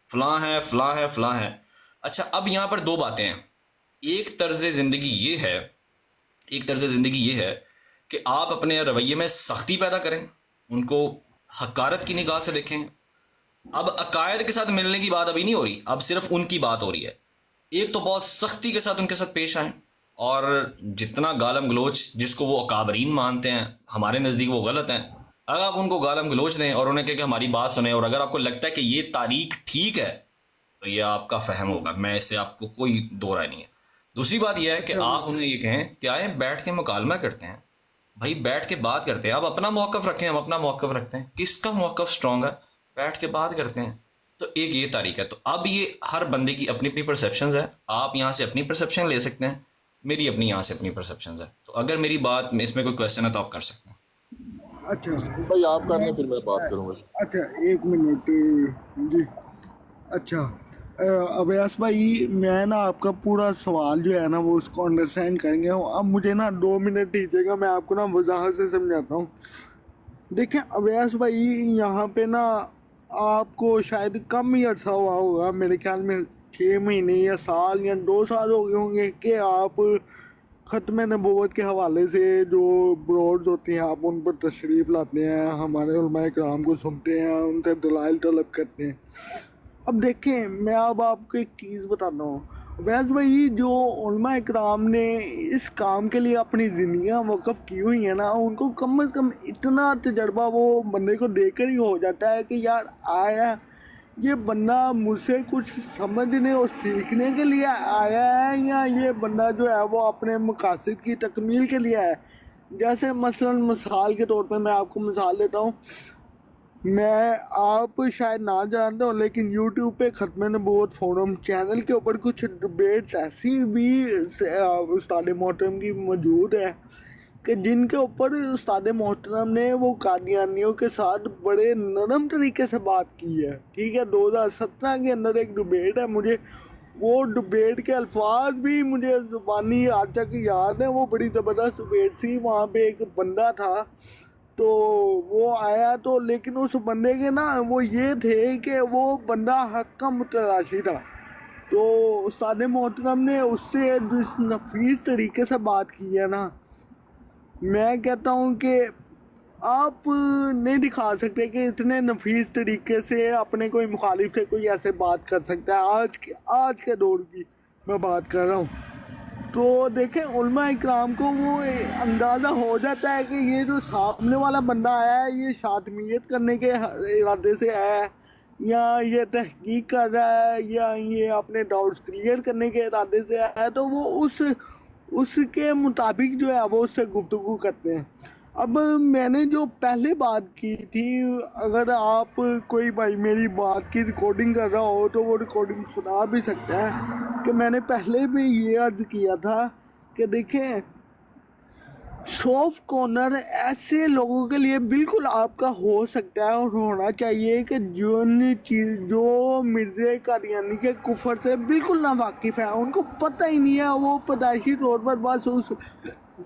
فلاں ہیں فلاں ہیں فلاں ہیں. اچھا اب یہاں پر دو باتیں ہیں. ایک طرز زندگی یہ ہے کہ آپ اپنے رویے میں سختی پیدا کریں، ان کو حقارت کی نگاہ سے دیکھیں. اب عقائد کے ساتھ ملنے کی بات ابھی نہیں ہو رہی، اب صرف ان کی بات ہو رہی ہے. ایک تو بہت سختی کے ساتھ ان کے ساتھ پیش آئیں، اور جتنا گالم گلوچ جس کو وہ اکابرین مانتے ہیں ہمارے نزدیک وہ غلط ہیں، اگر آپ ان کو گالم گلوچ دیں اور انہیں کہیں کہ ہماری بات سنیں، اور اگر آپ کو لگتا ہے کہ یہ تاریخ ٹھیک ہے تو یہ آپ کا فہم ہوگا، میں اس سے آپ کو کوئی دو رائے نہیں ہے. دوسری بات یہ ہے کہ آپ انہیں یہ کہیں کہ آئیں بیٹھ کے مکالمہ کرتے ہیں، بھائی بیٹھ کے بات کرتے ہیں. آپ اپنا موقف رکھیں، ہم اپنا موقف رکھتے ہیں، کس کا موقف سٹرونگ ہے بیٹھ کے بات کرتے ہیں. تو ایک یہ طریقہ ہے. تو اب یہ ہر بندے کی اپنی اپنی پرسیپشنز ہیں. آپ یہاں سے اپنی پرسیپشن لے سکتے ہیں، میری اپنی یہاں سے اپنی پرسیپشنز ہے. تو اگر میری بات میں اس میں کوئی کویسچن ہے تو آپ کر سکتے ہیں. اچھا بھائی آپ کر لیں پھر میں بات کروں گا. اچھا 1 منٹ جی. اچھا اویس بھائی، میں نا آپ کا پورا سوال جو ہے نا وہ اس کو انڈرسٹینڈ کریں گے. اب مجھے نا 2 منٹ دیجیے گا، میں آپ کو نا وضاحت سے سمجھاتا ہوں. دیکھیں اویس بھائی، یہاں پہ نا آپ کو شاید کم ہی عرصہ ہوا ہوگا، میرے خیال میں 6 مہینے یا سال یا 2 سال ہو گئے ہوں گے کہ آپ ختم نبوت کے حوالے سے جو بروڈز ہوتی ہیں آپ ان پر تشریف لاتے ہیں، ہمارے علماء کرام کو سنتے ہیں، ان سے دلائل طلب کرتے ہیں. اب دیکھیں میں اب آپ کو ایک چیز بتاتا ہوں ویس بھائی، جو علماء اکرام نے اس کام کے لیے اپنی زندگیاں وقف کی ہوئی ہیں نا، ان کو کم از کم اتنا تجربہ وہ بندے کو دے کر ہی ہو جاتا ہے کہ یار آیا یہ بندہ مجھ سے کچھ سمجھنے اور سیکھنے کے لیے آیا ہے، یا یہ بندہ جو ہے وہ اپنے مقاصد کی تکمیل کے لیے ہے. جیسے مثلاً مثال کے طور پہ میں آپ کو مثال دیتا ہوں. میں آپ شاید نہ جانتے ہو لیکن یوٹیوب پہ ختم نبوت فورم چینل کے اوپر کچھ ڈبیٹس ایسی بھی استاد محترم کی موجود ہے کہ جن کے اوپر استاد محترم نے وہ قادیانیوں کے ساتھ بڑے نرم طریقے سے بات کی ہے. ٹھیک ہے، 2017 کے اندر ایک ڈبیٹ ہے، مجھے وہ ڈبیٹ کے الفاظ بھی مجھے زبانی آج تک یاد ہیں. وہ بڑی زبردست ڈبیٹ تھی. وہاں پہ ایک بندہ تھا تو وہ آیا تو، لیکن اس بندے کے نا وہ یہ تھے کہ وہ بندہ حق کا متلاشی تھا. تو استاد محترم نے اس سے جس نفیس طریقے سے بات کی ہے نا، میں کہتا ہوں کہ آپ نہیں دکھا سکتے کہ اتنے نفیس طریقے سے اپنے کوئی مخالف سے کوئی ایسے بات کر سکتا ہے. آج کے دور کی میں بات کر رہا ہوں. تو دیکھیں علماء اکرام کو وہ اندازہ ہو جاتا ہے کہ یہ جو سامنے والا بندہ آیا ہے یہ شاطمیت کرنے کے ارادے سے آیا ہے، یا یہ تحقیق کر رہا ہے، یا یہ اپنے ڈاؤٹس کلیئر کرنے کے ارادے سے آیا ہے، تو وہ اس کے مطابق جو ہے وہ اس سے گفتگو کرتے ہیں. اب میں نے جو پہلے بات کی تھی، اگر آپ کوئی بھائی میری بات کی ریکارڈنگ کر رہا ہو تو وہ ریکارڈنگ سنا بھی سکتا ہے کہ میں نے پہلے بھی یہ عرض کیا تھا کہ دیکھیں سافٹ کارنر ایسے لوگوں کے لیے بالکل آپ کا ہو سکتا ہے اور ہونا چاہیے کہ جو مرزا قادیانی کے کفر سے بالکل ناواقف ہیں، ان کو پتہ ہی نہیں ہے، وہ پیدائشی طور پر بس اس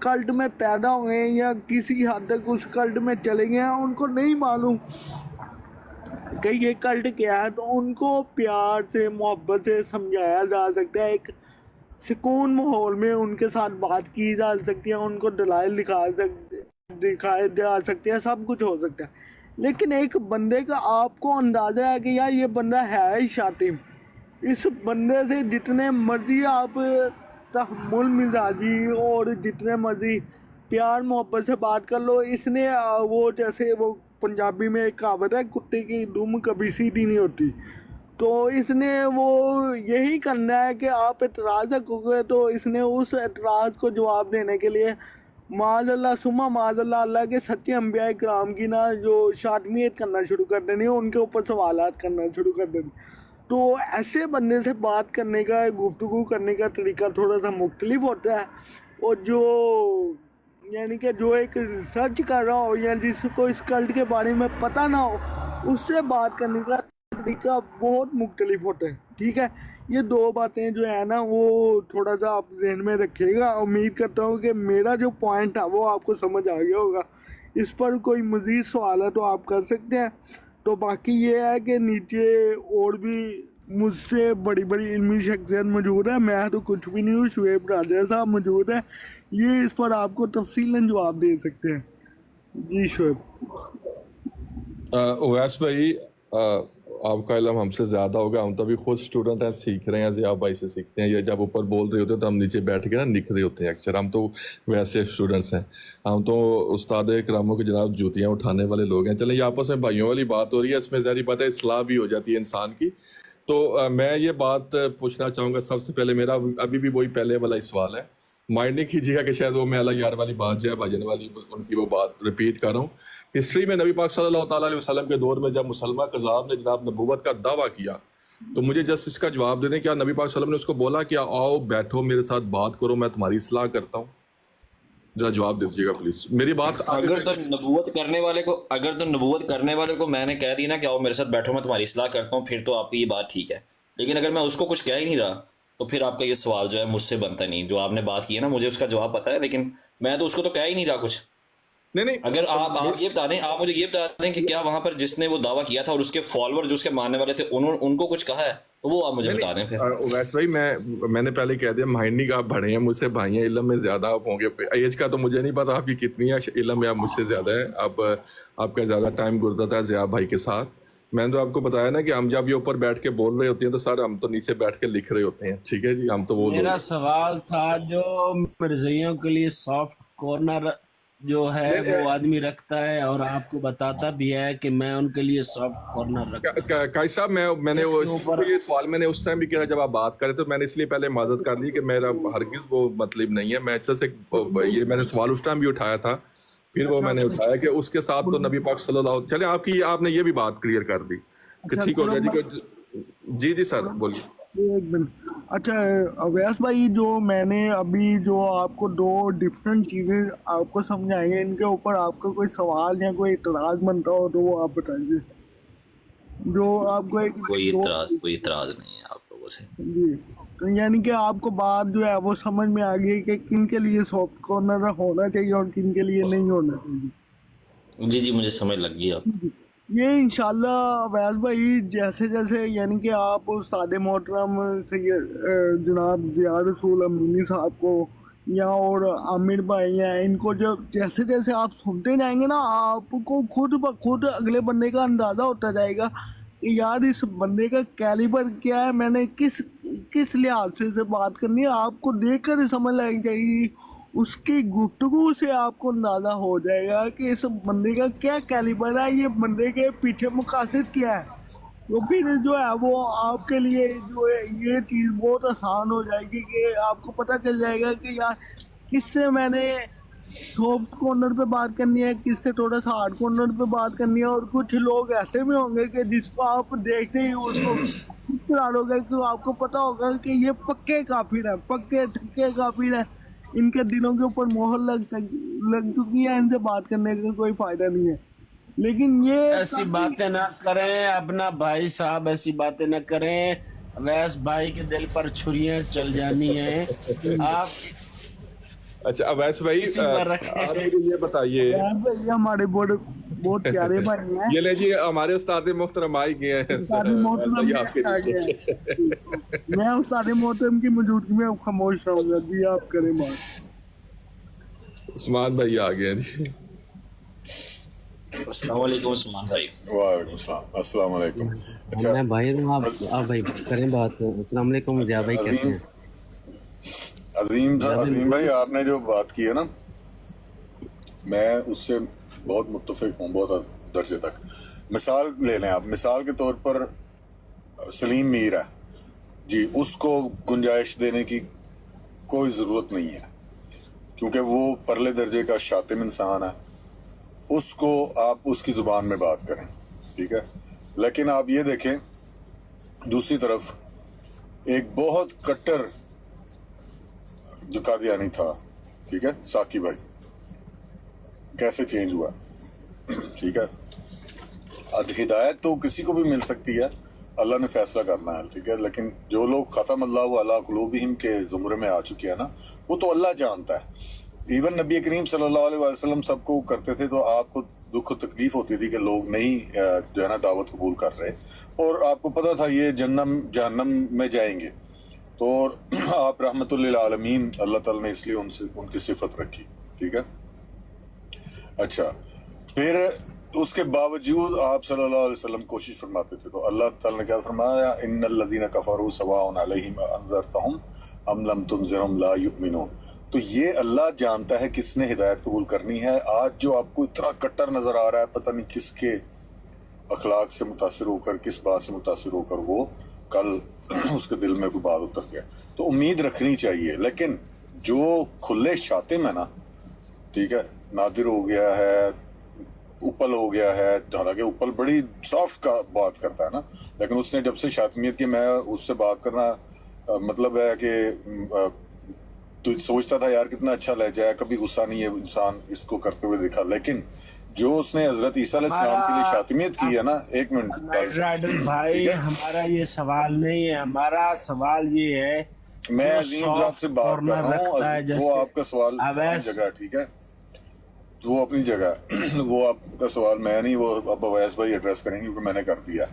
کلٹ میں پیدا ہوئے ہیں یا کسی حد تک اس کلٹ میں چلے گئے ہیں، ان کو نہیں معلوم کہ یہ کلٹ کیا ہے. تو ان کو پیار سے محبت سے سمجھایا جا سکتا ہے، ایک سکون ماحول میں ان کے ساتھ بات کی جا سکتی ہے، ان کو دلائل دکھائے جا سکتے ہیں، سب کچھ ہو سکتا ہے. लेकिन एक बंदे का आपको अंदाज़ा है कि यार ये बंदा है ही शातिम, इस बंदे से जितने मर्जी आप तहम्मुल मिजाजी और जितने मर्जी प्यार मोहब्बत से बात कर लो, इसने वो जैसे वो पंजाबी में एक कहावत है, कुत्ते की दुम कभी सीधी नहीं होती, तो इसने वो यही करना है कि आप एतराज़ रखोगे तो इसने उस एतराज़ को जवाब देने के लिए माज़ल्लाह सुम्मा माज़ल्लाह अल्लाह के सच्चे अंबिया इकराम की ना जो शातमियत करना शुरू कर देनी, उनके ऊपर सवालात करना शुरू कर देनी। तो ऐसे बंदे से बात करने का, गुफ्तगू करने का तरीका थोड़ा सा मुख्तलिफ होता है, और जो यानी कि जो एक रिसर्च कर रहा हो या जिसको इस कल्ट के बारे में पता ना हो, उससे बात करने का तरीका बहुत मुख्तलिफ होता है। ठीक है, ये दो बातें जो है ना वो थोड़ा सा आप ज़हन में रखिएगा। उम्मीद करता हूँ कि मेरा जो पॉइंट था वो आपको समझ आ गया होगा। इस पर कोई मज़ीद सवाल है तो आप कर सकते हैं। तो बाकी ये है कि नीचे और भी मुझसे बड़ी बड़ी इल्मी शख्सियत मौजूद है, मैं तो कुछ भी नहीं हूँ, शुएब राजा साहब मौजूद है, ये इस पर आपको तफसीलन जवाब दे सकते हैं। जी शुएब। उवैस भाई, आपका इल्म हमसे ज़्यादा होगा, हम तो अभी खुद स्टूडेंट हैं, सीख रहे हैं, ज़िया भाई से सीखते हैं। ये जब ऊपर बोल रहे होते हैं तो हम नीचे बैठ के ना लिख रहे होते हैं अक्सर। हम तो वैसे स्टूडेंट्स हैं, हम तो उस्ताद इकरामों की जनाब जूतियाँ उठाने वाले लोग हैं। चलें, ये आपस में भाइयों वाली बात हो रही है, इसमें ज़ाहिर बात है इस्लाह भी हो जाती है इंसान की। तो मैं ये बात पूछना चाहूँगा, सबसे पहले मेरा अभी भी वही पहले वाला ही सवाल है, माइंड नहीं कीजिएगा कि शायद वो मैं अल्लाह यार वाली बात जो है भाजन वाली उनकी वो बात रिपीट कर रहा हूँ। हिस्ट्री में नबी पाक सल्लल्लाहु ताला अलैहि वसल्लम के दौर में जब मुसलमान कज़ाब ने जनाब नबूवत का दावा किया, तो मुझे जस्ट इसका जवाब दे दें, क्या नबी पाक सल्लल्लाहु अलैहि वसल्लम ने उसको बोला कि आओ बैठो मेरे साथ बात करो, मैं तुम्हारी इस्लाह करता हूँ? जरा जवाब दे दीजिएगा प्लीज मेरी बात। अगर तो नबूवत करने वाले को मैंने कह दी ना कि आओ मेरे साथ बैठो मैं तुम्हारी इस्लाह करता हूँ, फिर तो आपकी ये बात ठीक है। लेकिन अगर मैं उसको कुछ कह ही नहीं रहा तो फिर आपका ये सवाल जो है मुझसे बनता नहीं। जो आपने बात की है ना, मुझे उसका जवाब पता है, लेकिन मैं तो उसको तो कह ही नहीं रहा कुछ। नहीं, अगर आप ये बता दें, आप मुझे ये बता दें कि क्या वहां पर जिसने वो दावा किया था और उसके फॉलोअर जो उसके मानने वाले थे उनको कुछ कहा है, तो वो आप मुझे बता दें फिर। वैसे भाई मैंने पहले कह दिया, माइंड का आप बड़े हैं, मुझसे भाई हैं, इल्म में ज़्यादा आप होंगे। एज का तो मुझे नहीं पता आपकी कितनी है, इल्म में आप मुझसे ज़्यादा है, आपका ज़्यादा टाइम गुजरता है ज़िया भाई के साथ। मैंने तो आपको बताया ना कि हम जब ये ऊपर बैठ के बोल रहे होते हैं तो सर हम तो नीचे बैठ के लिख रहे होते हैं। ठीक है जी, हम तो वो मेरा सवाल था जो मिर्ज़ाइयों के लिए सॉफ्ट कॉर्नर जो है वो आदमी रखता है और आपको बताता भी है कि मैं उनके लिए सॉफ्ट कॉर्नर रखता हूं। काइस साहब, मैंने वो ये सवाल मैंने उस टाइम भी किया जब आप बात करें, तो मैंने इसलिए पहले माजरत कर ली कि मेरा हरगिज वो मतलब नहीं है। मैं अच्छे से ये मैंने सवाल उस टाइम भी उठाया था, फिर वो मैंने उठाया कि उसके साथ तो नबी पाक सल्लल्लाहु चले आपने ये भी बात क्लियर कर दी कि ठीक हो गया जी। जी सर बोलिए। एक मिनट। अच्छा अवैस भाई, जो मैंने अभी जो आपको दो डिफरेंट चीज़ें आपको समझाएंगे, इनके ऊपर आपका कोई सवाल या कोई इतराज़ बनता हो तो वो आप बताइए। जो आपको कोई इतराज़ नहीं है आप लोगों से जी। तो यानी कि आपको बात जो है वो समझ में आ गई कि किन के लिए सॉफ्ट कॉर्नर होना चाहिए और किन के लिए नहीं होना चाहिए। जी जी, मुझे समझ लग गई आप। ये इंशाल्लाह अवैस भाई जैसे जैसे यानी कि आप उस्ताद मोहतरम सैयद जनाब ज़िया रसूल अमीनी साहब को या और आमिर भाई हैं, इनको जब जैसे जैसे आप सुनते जाएंगे ना, आपको खुद ब खुद अगले बंदे का अंदाज़ा होता जाएगा कि यार इस बंदे का कैलिबर क्या है, मैंने किस लिहाज से बात करनी है। आपको देख कर समझ लग जाएगी, उसकी गुफ्तगू से आपको अंदाज़ा हो जाएगा कि इस बंदे का क्या कैलिबर है, ये बंदे के पीछे मकासद क्या है। तो फिर जो है वो आपके लिए जो है ये चीज़ बहुत आसान हो जाएगी कि आपको पता चल जाएगा कि यार किससे मैंने सॉफ्ट कॉर्नर पे बात करनी है, किससे थोड़ा सा हार्ड कॉर्नर पे बात करनी है। और कुछ लोग ऐसे भी होंगे कि जिसको आप देखते ही उसको डालोगे कि आपको पता होगा कि ये पक्के काफिर है, पक्के ठक्के काफिर है, इनके दिलों के ऊपर मोहर लग चुकी है, इनसे बात करने का कोई फायदा नहीं है। लेकिन ये ऐसी बातें ना करें अपना भाई साहब, ऐसी बातें ना करें। अवैस भाई के दिल पर छुरियां चल जानी है आप। अच्छा अवैस भाई, आप मुझे ये बताइए, ये हमारे बहुत प्यारे भाई हैं। ये लीजिए हमारे उस्ताद मोहतरम आ गए हैं। मैं उस्ताद मोहतरम की मौजूदगी में खामोश रहूंगा जी, आप करें बात। उस्मान भाई आ गए जी। अस्सलाम वालेकुम उस्मान भाई। वालेकुम सलाम, अस्सलाम वालेकुम। अच्छा मैं भाई हूँ, आप भाई करें बात। अस्सलाम वालेकुम ज़िया भाई, कैसे अजीम हैं? अजीम भाई, आपने जो बात की है ना, मैं उससे बहुत मुत्तफिक हूँ, बहुत दर्जे तक। मिसाल ले लें आप, मिसाल के तौर पर सलीम मीर है जी, उसको गुंजाइश देने की कोई ज़रूरत नहीं है, क्योंकि वो परले दर्जे का शातिम इंसान है। उसको आप उसकी ज़ुबान में बात करें, ठीक है। लेकिन आप ये देखें, दूसरी तरफ एक बहुत कट्टर जो कादियानी था, ठीक है, साकी भाई, कैसे चेंज हुआ, ठीक है। हिदायत तो किसी को भी मिल सकती है, अल्लाह ने फैसला करना है, ठीक है। लेकिन जो लोग ख़तम अल्लाहु अला कुलूबिहिम के ज़ुमरे में आ चुके हैं ना, वो तो अल्लाह जानता है। इवन नबी करीम सल्लल्लाहु अलैहि वसल्लम सबको करते थे, तो आपको दुख तकलीफ होती थी कि लोग नहीं जो है ना दावत कबूल कर रहे, और आपको पता था ये जहन्नम में जाएंगे, तो आप रहमतुल लिल आलमीन, अल्लाह ताला ने इसलिए उनसे उनकी सिफत रखी, ठीक है। अच्छा, फिर उसके बावजूद आप सल्लल्लाहु अलैहि वसल्लम कोशिश फरमाते थे, तो अल्लाह ताला ने क्या फरमाया, इन्नल लज़ीना कफ़रू सवाउन अलैहिम अअंज़रतहुम अम लम तुनज़िरहुम ला युमिनून। तो ये अल्लाह जानता है किसने हिदायत कबूल करनी है। आज जो आपको इतना कट्टर नजर आ रहा है, पता नहीं किसके अखलाक से मुतासिर होकर, किस बात से मुतासिर होकर वो कल उसके दिल में कोई बात उतर गया, तो उम्मीद रखनी चाहिए। लेकिन जो खुले शातिम है ना, ठीक है, नादिर हो गया है, उपल हो गया है, हालांकि उपल बड़ी सॉफ्ट का बात करता है ना, लेकिन उसने जब से शातिमियत की, मैं उससे बात करना मतलब है कि तो सोचता था यार कितना अच्छा लहजा है, कभी गुस्सा नहीं है इंसान इसको करते हुए देखा। लेकिन जो उसने हजरत ईसा अलैहिस्सलाम के लिए शातिमियत की है ना, एक मिनट राइडर भाई, हमारा ये सवाल नहीं है, हमारा सवाल ये है, मैं अजीम साहब से बात कर रहा हूँ, वो आपका सवाल अपनी जगह, ठीक है, तो वो अपनी जगह वो आपका सवाल मैं नहीं, वो अब अवैस भाई एड्रेस करेंगे, क्योंकि मैंने कर दिया।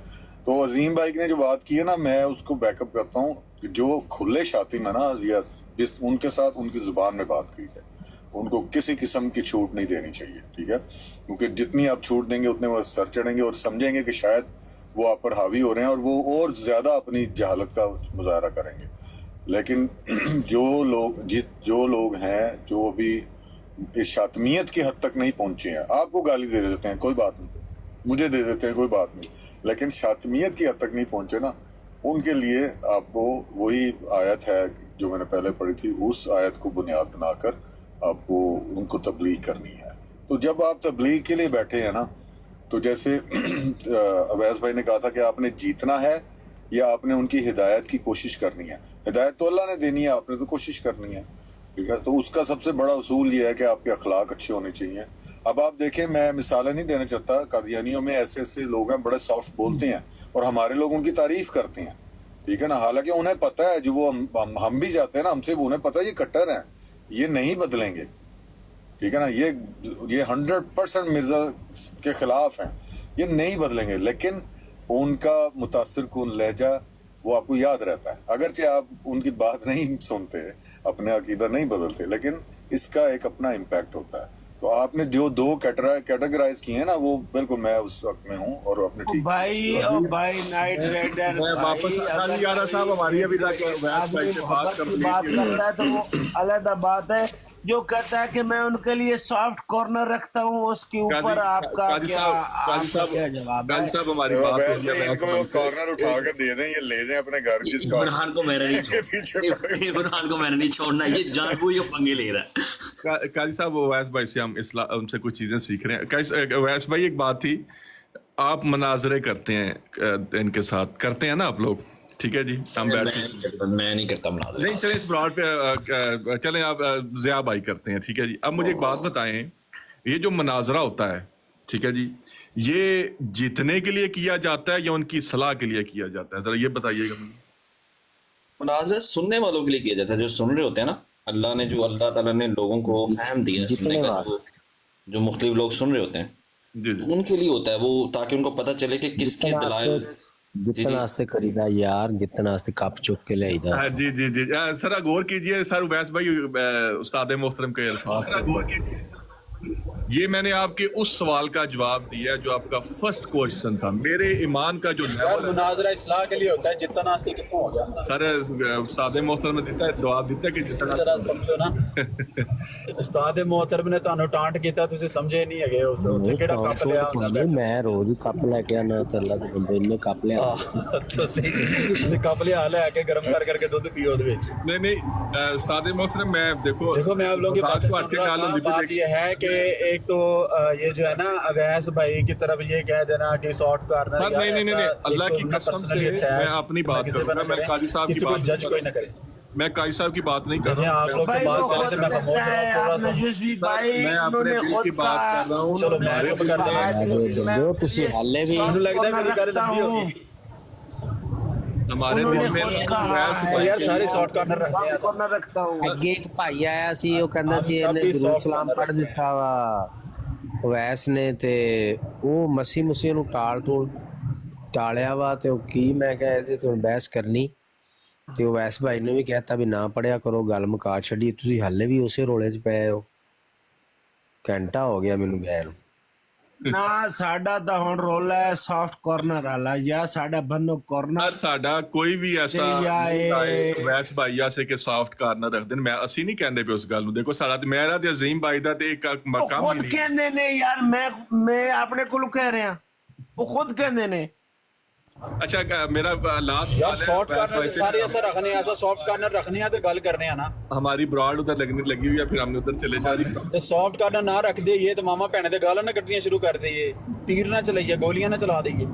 तो अजीम भाई ने जो बात की है ना, मैं उसको बैकअप करता हूँ कि जो खुले शातिम है ना, या जिस उनके साथ उनकी जुबान में बात की है, उनको किसी किस्म की छूट नहीं देनी चाहिए, ठीक है, क्योंकि जितनी आप छूट देंगे उतने वो सर चढ़ेंगे और समझेंगे कि शायद वो आप पर हावी हो रहे हैं, और वो और ज्यादा अपनी जहालत का मुजाहरा करेंगे। लेकिन जो लोग हैं जो अभी इस शातमियत की हद तक नहीं पहुंचे हैं, आपको गाली दे देते हैं, कोई बात नहीं, मुझे दे देते हैं, कोई बात नहीं, लेकिन शातमियत की हद तक नहीं पहुंचे ना, उनके लिए आपको वही आयत है जो मैंने पहले पढ़ी थी, उस आयत को बुनियाद बनाकर आपको उनको तबलीग करनी है। तो जब आप तबलीग के लिए बैठे हैं ना, तो जैसे अवैस भाई ने कहा था कि आपने जीतना है या आपने उनकी हिदायत की कोशिश करनी है। हिदायत तो अल्लाह ने देनी है, आपने तो कोशिश करनी है, ठीक है। तो उसका सबसे बड़ा उसूल ये है कि आपके अखलाक अच्छे होने चाहिए। अब आप देखें, मैं मिसालें नहीं देना चाहता, कादियानियों में ऐसे ऐसे लोग हैं बड़े सॉफ्ट बोलते हैं, और हमारे लोग उनकी तारीफ करते हैं, ठीक है ना, हालांकि उन्हें पता है, जो वो हम भी जाते हैं ना हमसे, उन्हें पता है ये कट्टर हैं, ये नहीं बदलेंगे, ठीक है ना, ये 100% मिर्जा के खिलाफ हैं, ये नहीं बदलेंगे। लेकिन उनका मुतासिर कुन लहजा वो आपको याद रहता है, अगरचे आप उनकी बात नहीं सुनते, अपने अकीदा नहीं बदलते, लेकिन इसका एक अपना इम्पैक्ट होता है। तो आपने जो दो कैटेगराइज किए हैं ना, वो बिल्कुल मैं उस वक्त में हूँ, और अपने ठीक भाई नाइट राइडर वापस यारा साहब, हमारी अभी तक बात करता है तो वो अलग बात है। जो कहता है कि मैं उनके लिए सॉफ्ट कॉर्नर रखता हूँ, उसके ऊपर आपका क्या जवाब है? साहब हमारी बात इनको कॉर्नर उठा के दे दें, ये ले जाएं अपने घर, जिस इमरान को मैंने नहीं छोड़ना, ये जानबूझ के पंगे ले रहा है। काजी साहब, अवैस भाई से हम उनसे कुछ चीजें सीख रहे हैं। अवैस भाई, एक बात थी, आप मनाजरे करते हैं इनके साथ, करते हैं ना आप लोग, ठीक है जी, हम मैं नहीं करता मनाजरे। नहीं चले, इस ब्रॉड पे चलें, आप ज़िया भाई करते हैं, ठीक है जी। अब मुझे एक बात बताएं, ये जो मनाजरा होता है, ठीक है जी, ये जीतने के लिए किया जाता है या उनकी सलाह के लिए किया जाता है, जरा ये बताइएगा मुझे। मुनाज़रा सुनने वालों के लिए किया जाता है, जो सुन रहे होते हैं ना, अल्लाह ताला ने लोगों को फहम दिया सुनने का, जो मुख्तलिफ लोग सुन रहे होते हैं उनके लिए होता है वो, ताकि उनको पता चले कि किसके दलाइल जितना आस्ते करीदा यार, जितना आस्ते कप चुक के ले इधर। जी जी जी, सर गौर कीजिए, सर अवैस भाई उस्ताद मोहतरम के अल्फाज یہ میں نے آپ کے اس سوال کا جواب دیا جو آپ کا فرسٹ کوشچن تھا. میرے ایمان کا جو یار مناظرہ اصلاح کے لیے ہوتا ہے, جتنا ناستی کتنا ہو گیا سر استاد محترم نے دیتا ہے جواب دیتا ہے کہ جس طرح ذرا سمجھو نا. استاد محترم نے تانوں ٹانٹ کیتا, تسی سمجھے نہیں ہے اس اتھے کیڑا کپ لیا ہوندا. میں روز کپ لے کے آنا تے اللہ دے بندے نے کپ لیا تسی کپ لیا لے کے گرم کر کے دودھ پیو دے وچ. نہیں استاد محترم میں دیکھو میں آپ لوگوں کی بات یہ ہے کہ ایک تو یہ جو ہے نا اویس بھائی کی طرف یہ کہہ دینا کہ سافٹ کارنر نہیں اللہ کی قسم سے میں اپنی بات کروں گا. میں قاضی صاحب کی بات جج کوئی نہ کرے. میں قاضی صاحب کی بات نہیں کر رہا آپ لوگ کی بات کریں تو میں خاموش رہا ہوں. میں اپنے دل کی بات کر رہا ہوں. چلو میں چپ کر دیں. تسی حالے بھی مجھے لگتا ہے میری گل لمبی ہوگی. ہمارے دل میں یار سارے سافٹ کارنر رکھتے ہیں. اگے ایک بھائی آیا سی وہ کہندا سی نے درود سلام پڑھ دتا وا اویس نے تے او مسیح نو ٹالیا وا تے او کی میں کہے تے تو بحث کرنی تے اویس بھائی نے بھی کہتا بھی نہ پڑھیا کرو, گل مکا چھڈی. تسی حالے بھی اسی رولے چ پئے ہو. گھنٹہ ہو گیا مینوں گئے نوں. ਨਾ ਸਾਡਾ ਤਾਂ ਹੁਣ ਰੋਲ ਹੈ ਸੌਫਟ ਕਾਰਨਰ ਵਾਲਾ ਜਾਂ ਸਾਡਾ ਬੰਨੋ ਕਾਰਨਰ ਸਾਡਾ ਕੋਈ ਵੀ ਐਸਾ ਵੈਸ ਭਾਈਆ ਸੇ ਕਿ ਸੌਫਟ ਕਾਰਨਰ ਰੱਖ ਦੇਣ. ਮੈਂ ਅਸੀਂ ਨਹੀਂ ਕਹਿੰਦੇ ਪਏ ਉਸ ਗੱਲ ਨੂੰ. ਦੇਖੋ ਸਾਡਾ ਤੇ ਮੇਰਾ ਤੇ ਅਜ਼ੀਮ ਭਾਈ ਦਾ ਤੇ ਇੱਕ ਮਕਾਮ ਖੁਦ ਕਹਿੰਦੇ ਨੇ ਯਾਰ. ਮੈਂ ਆਪਣੇ ਕੋਲ ਕਹਿ ਰਿਹਾ, ਉਹ ਖੁਦ ਕਹਿੰਦੇ ਨੇ. اچھا میرا لاسٹ یار سافٹ کارنر سارے ایسا رکھنے ہیں, ایسا سافٹ کارنر رکھنے ہیں تو گل کرنے ہیں نا. ہماری براڈ ادھر لگنے لگی ہوئی ہے, پھر ہم نے ادھر چلے جا رہی. تو سافٹ کارنر نہ رکھ دے یہ تو ماما بہنے دے گالاں نہ کٹنیاں شروع کر دئیے, تیر نہ چلائیے, گولیاں نہ چلا دئیے.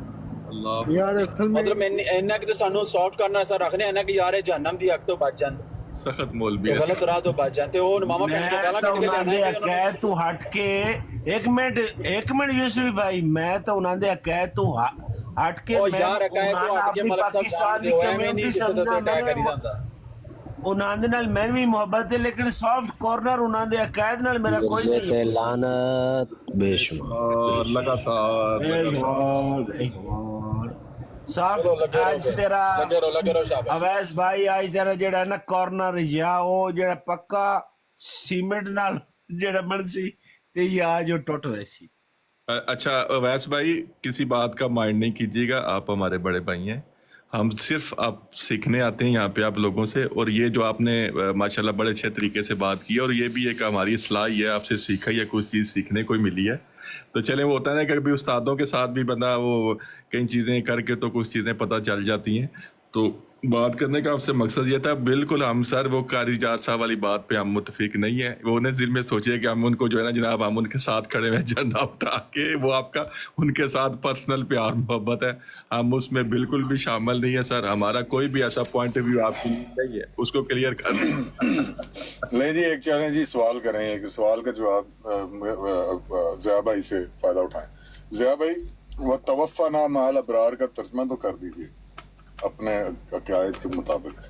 مطلب اینا کہ سانو سافٹ کارنر ایسا رکھنے ہیں کہ یار جہنم دی اگ تو بچ جان, سخت مولوی ہے, غلط راہ تو بچ جان. تے او ماما بہنے دے گالاں کٹ کے لینا ہے. تو ہٹ کے ایک منٹ یوسف بھائی, میں تو انہاں دے کہ تو ہٹ کے یار کہے تو ہٹ کے ملک صاحب دے ایویں نہیں کسی تے اٹیک کری جاندا. انہاں دے نال میں بھی محبت ہے, لیکن سافٹ کارنر انہاں دے عقائد نال میرا کوئی نہیں. تے لعنت بے شمار لگاتار سافٹ آج تیرا اویس بھائی آج تیرا جڑا نا کارنر یا او جڑا پکا سیمنٹ نال جڑا بنسی تے یا جو ٹوٹ رہی سی. اچھا اویس بھائی کسی بات کا مائنڈ نہیں کیجیے گا, آپ ہمارے بڑے بھائی ہیں. ہم صرف آپ سیکھنے آتے ہیں یہاں پہ آپ لوگوں سے, اور یہ جو آپ نے ماشاءاللہ بڑے اچھے طریقے سے بات کی, اور یہ بھی ایک ہماری اصلاح ہی ہے, آپ سے سیکھا یا کچھ چیز سیکھنے کو ملی ہے. تو چلیں وہ ہوتا ہے نا کہ کبھی استادوں کے ساتھ بھی بندہ وہ کئی چیزیں کر کے تو کچھ چیزیں پتہ چل جاتی ہیں. تو بات کرنے کا آپ سے مقصد یہ تھا. بالکل ہم سر وہ قاری جات صاحب والی بات پہ ہم متفق نہیں ہیں. وہ انہیں دل میں سوچے کہ ہم ان کو جو ہے نا جناب ہم ان کے ساتھ کھڑے ہوئے جھنڈا اٹھا کے, وہ آپ کا ان کے ساتھ پرسنل پیار محبت ہے, ہم اس میں بالکل بھی شامل نہیں ہے سر. ہمارا کوئی بھی ایسا پوائنٹ آف ویو آپ کی نہیں ہے, اس کو کلیئر کر دیں. نہیں جی ایک چلیں جی سوال کریں, ایک سوال کا جواب ضیاء بھائی سے فائدہ اٹھائیں. ضیاء بھائی وَتَوَفَّنَا مَعَ الْأَبْرَارِ کا ترجمہ تو کر دیجیے اپنے عقائد کے مطابق.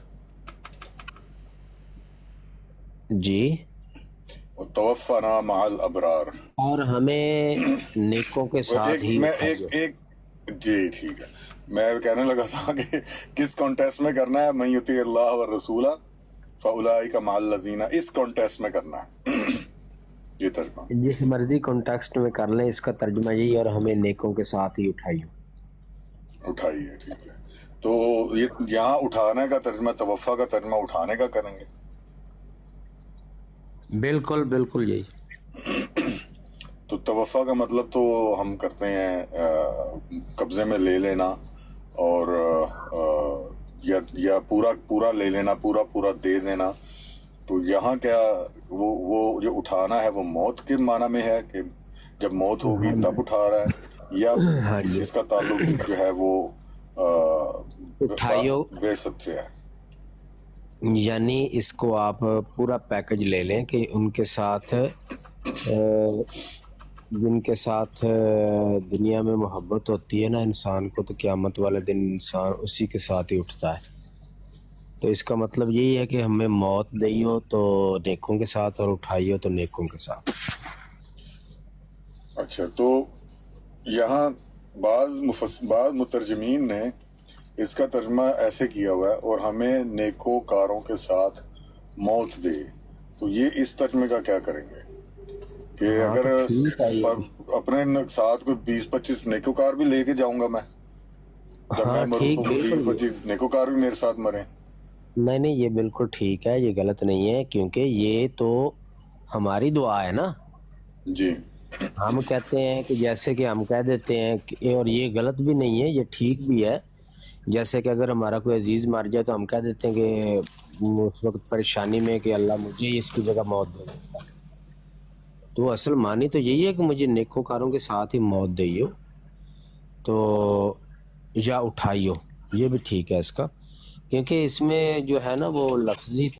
جی وَتَوَفَّنَا مَعَ الْأَبْرَارِ, اور ہمیں نیکوں کے ساتھ ہی جی ٹھیک ہے. میں کہنے لگا تھا کہ کس کانٹیسٹ میں کرنا ہے, مَن یُطِیعِ اللَّهَ وَالرَّسُولَ فَأُولَٰئِکَ مَعَ الَّذِینَ, اس کانٹیسٹ میں کرنا ہے یہ ترجمہ. جس مرضی کانٹیکسٹ میں کر لیں, اس کا ترجمہ یہی, اور ہمیں نیکوں کے ساتھ ہی اٹھائیے. ٹھیک ہے. تو یہاں اٹھانے کا ترجمہ, توفہ کا ترجمہ اٹھانے کا کریں گے. بالکل بالکل یہی. تو توفہ کا مطلب تو ہم کرتے ہیں قبضے میں لے لینا, اور یا پورا لے لینا, پورا دے دینا. تو یہاں کیا وہ جو اٹھانا ہے وہ موت کے معنی میں ہے کہ جب موت ہوگی تب اٹھا رہا ہے, یا اس کا تعلق جو ہے وہ بعثت سے ہے. یعنی اس کو آپ پورا پیکج لے لیں کہ ان کے ساتھ جن کے ساتھ دنیا میں محبت ہوتی ہے نا انسان کو, تو قیامت والے دن انسان اسی کے ساتھ ہی اٹھتا ہے. تو اس کا مطلب یہی ہے کہ ہمیں موت دئی ہو تو نیکوں کے ساتھ, اور اٹھائی ہو تو نیکوں کے ساتھ. اچھا, تو یہاں بعض مترجمین نے اس کا ترجمہ ایسے کیا ہوا ہے, اور ہمیں نیکوکاروں کے ساتھ موت دے. تو یہ اس ترجمے کا کیا کریں گے کہ اگر اپنے ساتھ کوئی 20-25 نیکوکار بھی لے کے جاؤں گا میں، جب میں مروں تو 20-25 نیکوکار بھی میرے ساتھ مریں. نہیں یہ بالکل ٹھیک ہے، یہ غلط نہیں ہے، کیونکہ یہ تو ہماری دعا ہے نا. جی ہم کہتے ہیں کہ جیسے کہ ہم کہہ دیتے ہیں اور یہ غلط بھی نہیں ہے، یہ ٹھیک بھی ہے. جیسے کہ اگر ہمارا کوئی عزیز مر جائے تو ہم کہہ دیتے ہیں کہ اس وقت پریشانی میں کہ اللہ مجھے اس کی جگہ موت دے دیتا. تو اصل معنی تو یہی ہے کہ مجھے نیکوکاروں کے ساتھ ہی موت دئیو تو یا اٹھائیو، یہ بھی ٹھیک ہے اس کا، کیونکہ اس میں جو ہے نا وہ لفظی